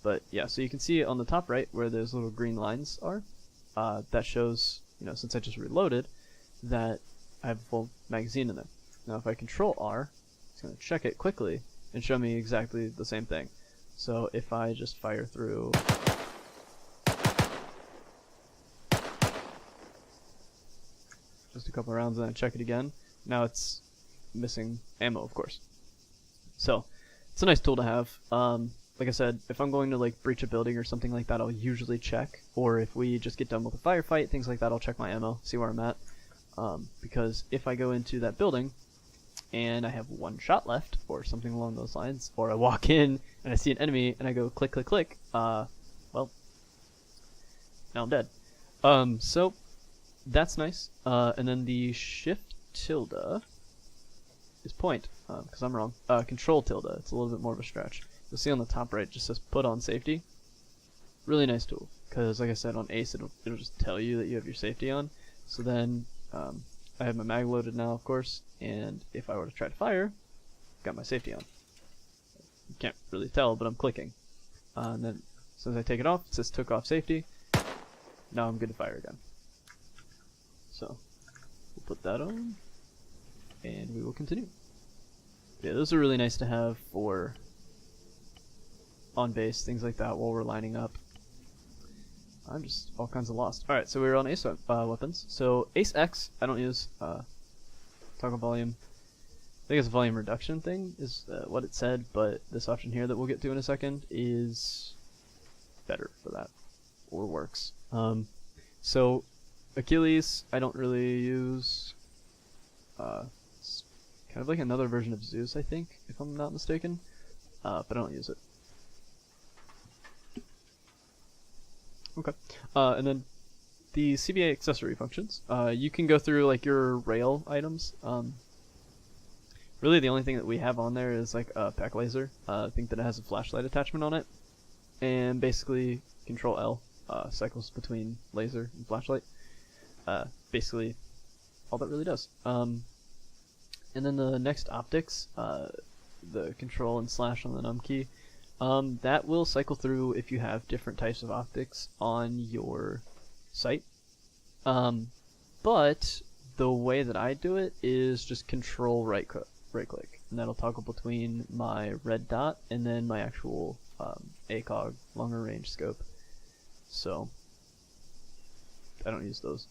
but yeah. So you can see on the top right where those little green lines are. That shows, you know, since I just reloaded, that I have a full magazine in there. Now if I control R, it's gonna check it quickly and show me exactly the same thing. So if I just fire through just a couple rounds and then check it again, now it's missing ammo, of course. So it's a nice tool to have. Like I said, if I'm going to like breach a building or something like that, I'll usually check. Or if we just get done with a firefight, things like that, I'll check my ammo, see where I'm at. Because if I go into that building and I have one shot left, or something along those lines, or I walk in and I see an enemy and I go click, click, click, well, now I'm dead. So that's nice. And then the shift tilde is point, because I'm wrong. Control tilde, it's a little bit more of a stretch. You'll see on the top right, it just says put on safety. Really nice tool, because like I said, on Ace, it'll just tell you that you have your safety on. So then, I have my mag loaded now, of course, and if I were to try to fire, got my safety on. You can't really tell, but I'm clicking. And then, as soon as I take it off, it says took off safety. Now I'm good to fire again. So, we'll put that on, and we will continue. Yeah, those are really nice to have for on base, things like that, while we're lining up. I'm just all kinds of lost. Alright, so we're on ace weapons. So ace X, I don't use. Toggle volume. I think it's a volume reduction thing, is what it said, but this option here that we'll get to in a second is better for that, or works. So Achilles, I don't really use. It's kind of like another version of Zeus, I think, if I'm not mistaken, but I don't use it. Okay, and then the CBA accessory functions. You can go through like your rail items. Really, the only thing that we have on there is like a pack laser. I think that it has a flashlight attachment on it, and basically Control L cycles between laser and flashlight. Basically, all that really does. And then the next optics, the Control and slash on the num key. That will cycle through if you have different types of optics on your site. But the way that I do it is just Control right click, and that'll toggle between my red dot and then my actual ACOG longer range scope. So I don't use those.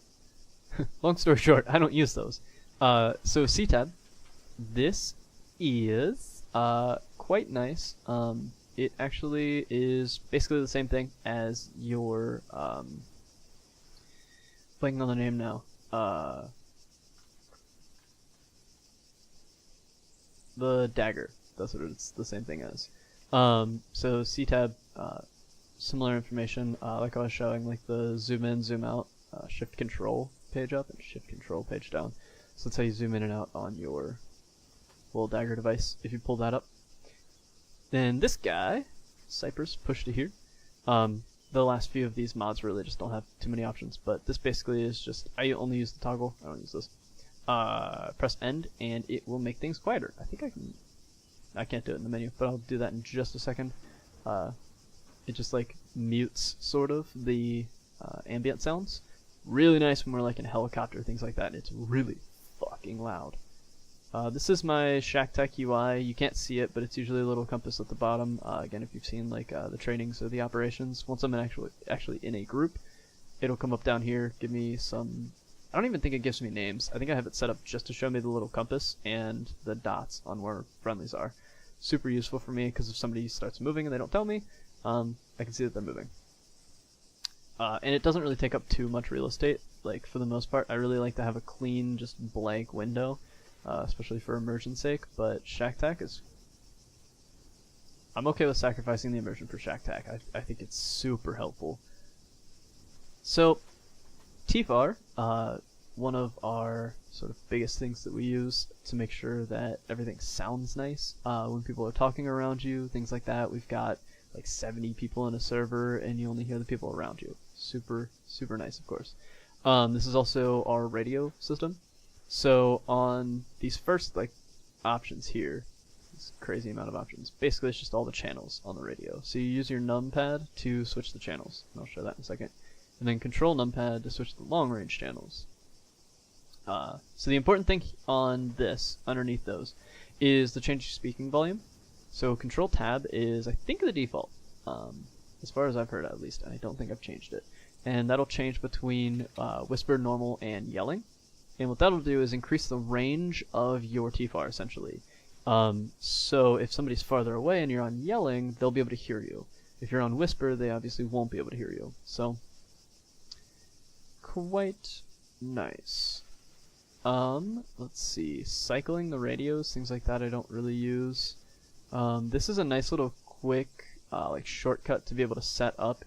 Long story short, I don't use those. So C-tab, this is quite nice. It actually is basically the same thing as your, blanking on the name now, the dagger, that's what it's the same thing as. So C-tab, similar information, like I was showing, like the zoom in, zoom out, shift control page up and shift control page down. So that's how you zoom in and out on your little dagger device. If you pull that up, then this guy, Cypress, push to here. The last few of these mods really just don't have too many options, but this basically is just, I only use the toggle, I don't use this. Press end and it will make things quieter. I can't do it in the menu, but I'll do that in just a second. It just like mutes sort of the ambient sounds. Really nice when we're like in a helicopter, things like that. It's really fucking loud. This is my ShackTech UI. You can't see it, but it's usually a little compass at the bottom. Again, if you've seen like the trainings or the operations, once I'm actually in a group, it'll come up down here, give me some. I don't even think it gives me names. I think I have it set up just to show me the little compass and the dots on where friendlies are. Super useful for me because if somebody starts moving and they don't tell me, I can see that they're moving. And it doesn't really take up too much real estate. Like for the most part, I really like to have a clean, just blank window. Especially for immersion's sake, but ShackTech is... I'm okay with sacrificing the immersion for ShackTech. I think it's super helpful. So, TFAR, one of our sort of biggest things that we use to make sure that everything sounds nice when people are talking around you, things like that. We've got like 70 people in a server, and you only hear the people around you. Super, super nice, of course. This is also our radio system. So on these first like options here, this crazy amount of options, basically it's just all the channels on the radio. So you use your numpad to switch the channels, and I'll show that in a second. And then control numpad to switch the long range channels. So the important thing on this, underneath those, is the change your speaking volume. So control tab is, I think, the default, as far as I've heard at least. I don't think I've changed it. And that'll change between whisper, normal, and yelling. And what that'll do is increase the range of your TFAR, essentially. So if somebody's farther away and you're on yelling, they'll be able to hear you. If you're on whisper, they obviously won't be able to hear you. So, quite nice. Let's see. Cycling the radios, things like that I don't really use. This is a nice little quick like shortcut to be able to set up.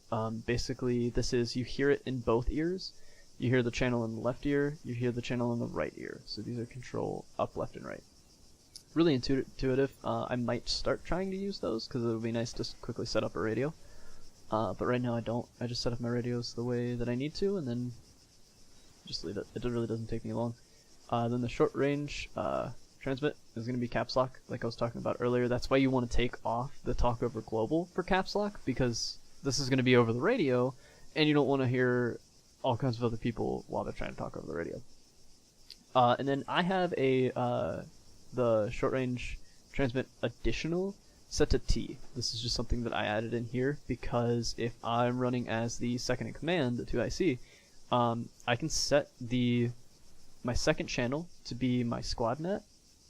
Basically, this is, you hear it in both ears. You hear the channel in the left ear, you hear the channel in the right ear. So these are control up, left, and right. Really intuitive. I might start trying to use those because it would be nice to quickly set up a radio. But right now I don't. I just set up my radios the way that I need to and then just leave it. It really doesn't take me long. Then the short range transmit is going to be caps lock, like I was talking about earlier. That's why you want to take off the talk over global for caps lock, because this is going to be over the radio and you don't want to hear all kinds of other people while they're trying to talk over the radio. And then I have the short range transmit additional set to T. This is just something that I added in here because if I'm running as the second in command, the 2IC, I can set my second channel to be my squad net,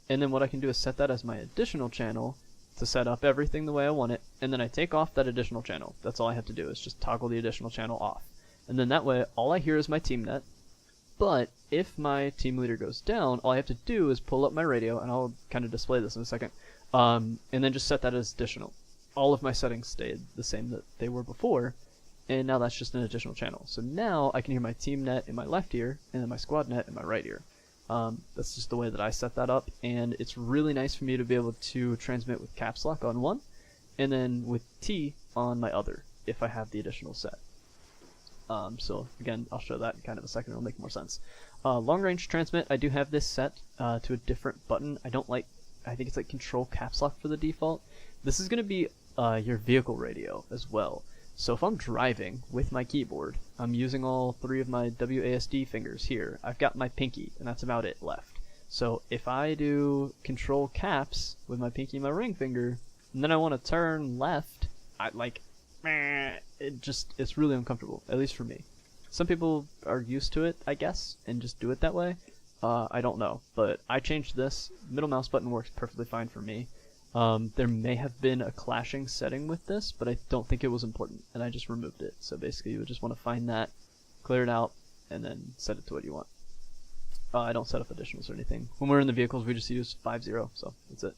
and then what I can do is set that as my additional channel to set up everything the way I want it, and then I take off that additional channel. That's all I have to do is just toggle the additional channel off. And then that way, all I hear is my team net. But if my team leader goes down, all I have to do is pull up my radio, and I'll kind of display this in a second, and then just set that as additional. All of my settings stayed the same that they were before, and now that's just an additional channel. So now I can hear my team net in my left ear, and then my squad net in my right ear. That's just the way that I set that up, and it's really nice for me to be able to transmit with caps lock on one, and then with T on my other, if I have the additional set. So again, I'll show that in kind of a second, it'll make more sense. Long range transmit, I do have this set to a different button. I think it's like control caps lock for the default. This is going to be your vehicle radio as well. So if I'm driving with my keyboard, I'm using all 3 of my WASD fingers here. I've got my pinky, and that's about it left. So if I do control caps with my pinky and my ring finger, and then I want to turn left, it's really uncomfortable, at least for me. Some people are used to it, I guess, and just do it that way. I don't know, but I changed this. Middle mouse button works perfectly fine for me. There may have been a clashing setting with this, but I don't think it was important, and I just removed it. So basically you would just want to find that, clear it out, and then set it to what you want. I don't set up additionals or anything. When we're in the vehicles, we just use 5-0, so that's it.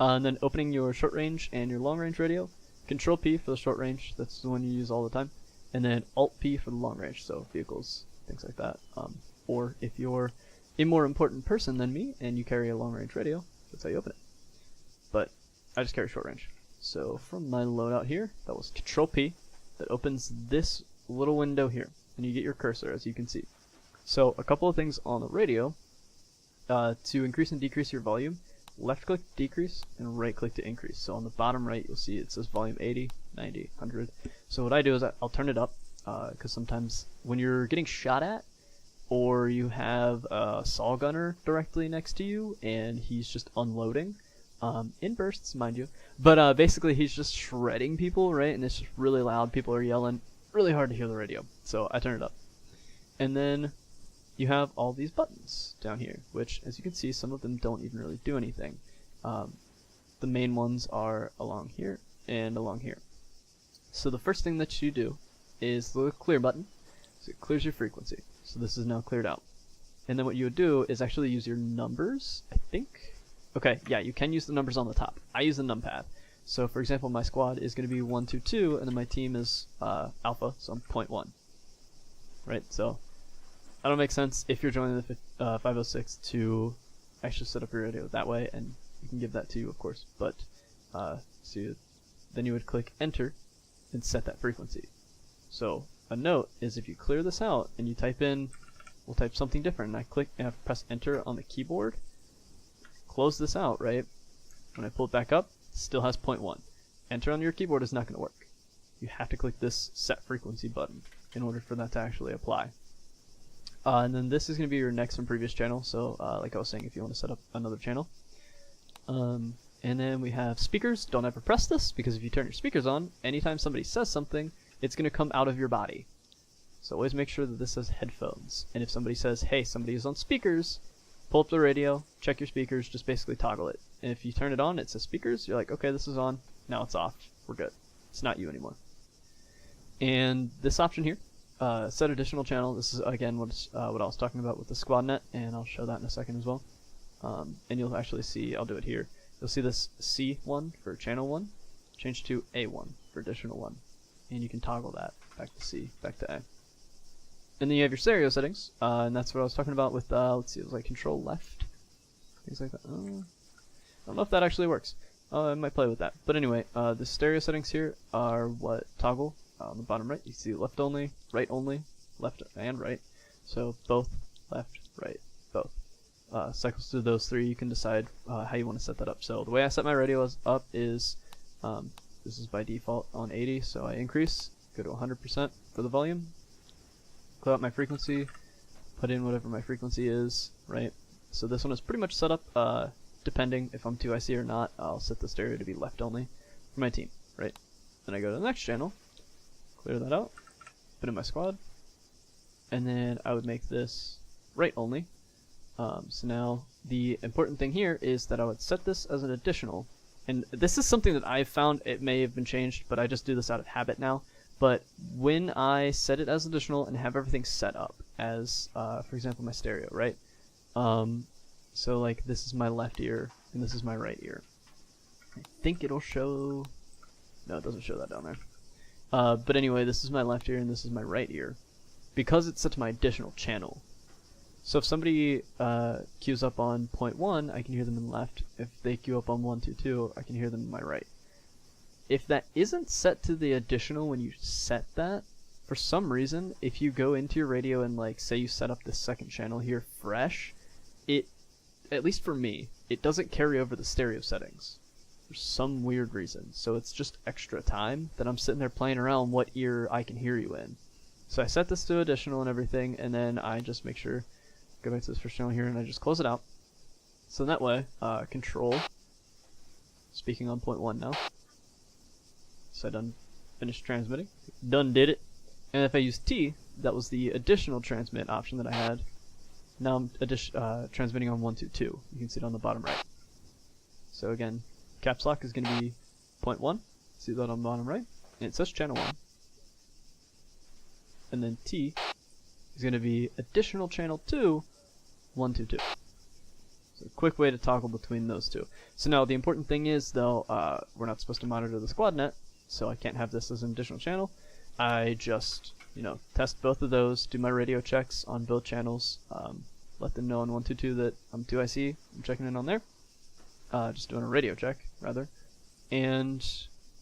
And then opening your short range and your long range radio. Control P for the short range, that's the one you use all the time. And then Alt P for the long range, so vehicles, things like that. Or if you're a more important person than me, and you carry a long-range radio, that's how you open it. But I just carry short-range. So from my loadout here, that was Control-P, that opens this little window here, and you get your cursor, as you can see. So a couple of things on the radio, to increase and decrease your volume, left-click to decrease, and right-click to increase. So on the bottom right, you'll see it says volume 80, 90, 100. So what I do is I'll turn it up, because sometimes when you're getting shot at, or you have a saw gunner directly next to you, and he's just unloading, in bursts, mind you, but basically he's just shredding people, right? And it's just really loud, people are yelling, really hard to hear the radio. So I turn it up. And then you have all these buttons down here, which, as you can see, some of them don't even really do anything. The main ones are along here and along here. So the first thing that you do is the clear button, so it clears your frequency. So this is now cleared out. And then what you would do is actually use your numbers, I think. Okay, yeah, you can use the numbers on the top. I use the numpad. So for example, my squad is going to be 122, and then my team is alpha, so I'm 0.1. Right, so that'll make sense if you're joining the 506 to actually set up your radio that way, and you can give that to you, of course. But then you would click enter and set that frequency. So a note is if you clear this out and you type in, we'll type something different, and I click and I press enter on the keyboard, close this out, right? When I pull it back up, it still has 0.1. Enter on your keyboard is not going to work. You have to click this set frequency button in order for that to actually apply. And then this is going to be your next and previous channel, so like I was saying, if you want to set up another channel. And then we have speakers. Don't ever press this, because if you turn your speakers on, anytime somebody says something, it's going to come out of your body. So always make sure that this says headphones. And if somebody says, hey, somebody is on speakers, pull up the radio, check your speakers, just basically toggle it. And if you turn it on, it says speakers, you're like, okay, this is on, now it's off, we're good. It's not you anymore. And this option here, set additional channel, this is again what I was talking about with the squad net, and I'll show that in a second as well. And you'll actually see, I'll do it here, you'll see this C1 for channel 1, change to A1 for additional 1. And you can toggle that back to C, back to A. And then you have your stereo settings, and that's what I was talking about with, let's see, it was like control left, things like that. I don't know if that actually works. I might play with that. But anyway, the stereo settings here are what toggle. On the bottom right, you see left only, left and right. So both, left, right, both. Cycles through those three, you can decide how you want to set that up. So the way I set my radio up is, this is by default on 80, so I increase, go to 100% for the volume, clear out my frequency, put in whatever my frequency is, right? So this one is pretty much set up, depending if I'm 2IC or not, I'll set the stereo to be left only for my team, right? Then I go to the next channel, clear that out, put in my squad, and then I would make this right only. So now the important thing here is that I would set this as an additional, and this is something that I've found, it may have been changed, but I just do this out of habit now. But when I set it as additional and have everything set up as, for example, my stereo, right? So like this is my left ear and this is my right ear. I think it'll show, no, it doesn't show that down there. But anyway, this is my left ear and this is my right ear, because it's set to my additional channel. So if somebody queues up on 0.1, I can hear them in the left. If they queue up on 122, I can hear them in my right. If that isn't set to the additional when you set that, for some reason, if you go into your radio and like say you set up this second channel here fresh, it, at least for me, it doesn't carry over the stereo settings for some weird reason. So it's just extra time that I'm sitting there playing around what ear I can hear you in. So I set this to additional and everything, and then I just make sure, go back to this first channel here, and I just close it out. So that way, control, speaking on 0.1 now. So I done finished transmitting, done did it. And if I use T, that was the additional transmit option that I had. Now I'm transmitting on 122. You can see it on the bottom right. So again, caps lock is going to be 0.1. See that on the bottom right, and it says channel 1. And then T is going to be additional channel 2, 122. So a quick way to toggle between those two. So now the important thing is, though, we're not supposed to monitor the squad net, so I can't have this as an additional channel. I just, test both of those, do my radio checks on both channels, let them know on 122 that I'm 2IC. I'm checking in on there. Just doing a radio check, rather. And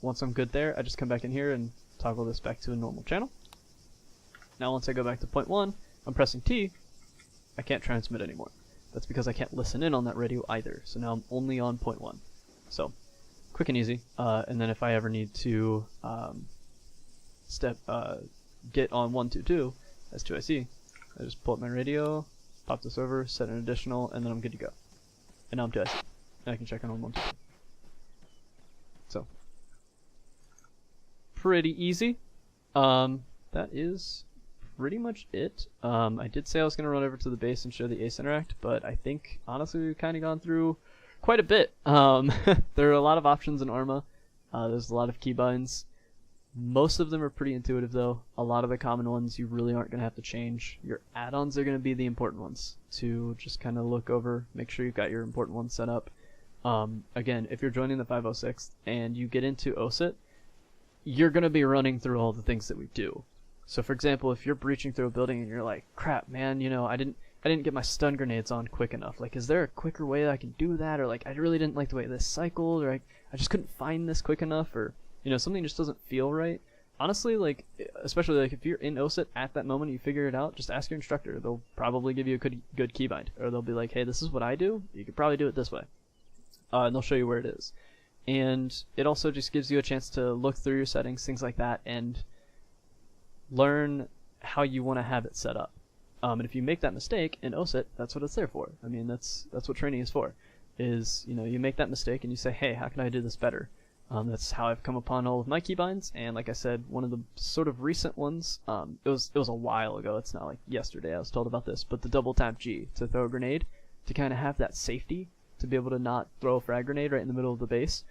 once I'm good there, I just come back in here and toggle this back to a normal channel. Now once I go back to point 1, I'm pressing T, I can't transmit anymore. That's because I can't listen in on that radio either. So now I'm only on point 1. So, quick and easy. And then if I ever need to get on 122 as 2IC, I just pull up my radio, pop this over, set an additional, and then I'm good to go. And now I'm 2IC. And I can check in on 122. So, pretty easy. That is pretty much it. I did say I was going to run over to the base and show the Ace Interact, but I think, honestly, we've kind of gone through quite a bit. There are a lot of options in Arma. There's a lot of keybinds. Most of them are pretty intuitive, though. A lot of the common ones you really aren't going to have to change. Your add-ons are going to be the important ones to just kind of look over, make sure you've got your important ones set up. Again, if you're joining the 506 and you get into OSIT, you're going to be running through all the things that we do. So for example, if you're breaching through a building and you're like, crap, man, you know, I didn't get my stun grenades on quick enough. Like, is there a quicker way that I can do that? Or like, I really didn't like the way this cycled, or I just couldn't find this quick enough, or, you know, something just doesn't feel right. Honestly, like, especially like if you're in OSIT at that moment, you figure it out, just ask your instructor. They'll probably give you a good keybind, or they'll be like, hey, this is what I do. You could probably do it this way. And they'll show you where it is. And it also just gives you a chance to look through your settings, things like that, and learn how you want to have it set up. And if you make that mistake in OSIT, that's what it's there for. I mean, that's what training is for. Is, you know, you make that mistake and you say, hey, how can I do this better? That's how I've come upon all of my keybinds. And like I said, one of the sort of recent ones, it was a while ago. It's not like yesterday I was told about this, but the double tap G to throw a grenade, to kind of have that safety to be able to not throw a frag grenade right in the middle of the base.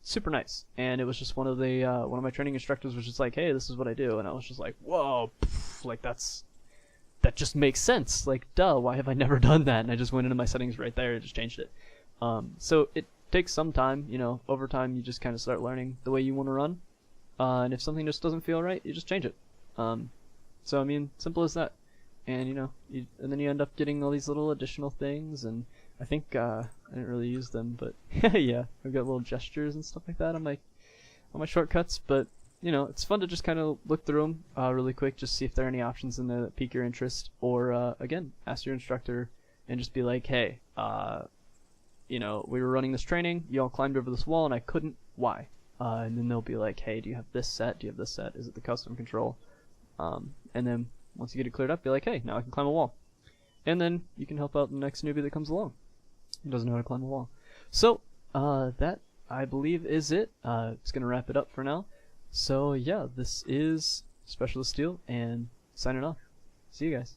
Super nice. And it was just one of my training instructors was just like, hey, this is what I do. And I was just like, whoa, like that just makes sense. Like, duh, why have I never done that? And I just went into my settings right there and just changed it. So it takes some time, you know, over time you just kind of start learning the way you want to run. And if something just doesn't feel right, you just change it. So I mean, simple as that. And you know, and then you end up getting all these little additional things, and I think I didn't really use them, but yeah, I've got little gestures and stuff like that on my shortcuts. But you know, it's fun to just kind of look through them really quick, just see if there are any options in there that pique your interest, or again, ask your instructor and just be like, hey, you know, we were running this training, you all climbed over this wall and I couldn't, why? And then they'll be like, hey, do you have this set? Do you have this set? Is it the custom control? And then once you get it cleared up, be like, hey, now I can climb a wall. And then you can help out the next newbie that comes along who doesn't know how to climb a wall. So, that, I believe, is it. It's going to wrap it up for now. So, yeah, this is Specialist Steele, and signing off. See you guys.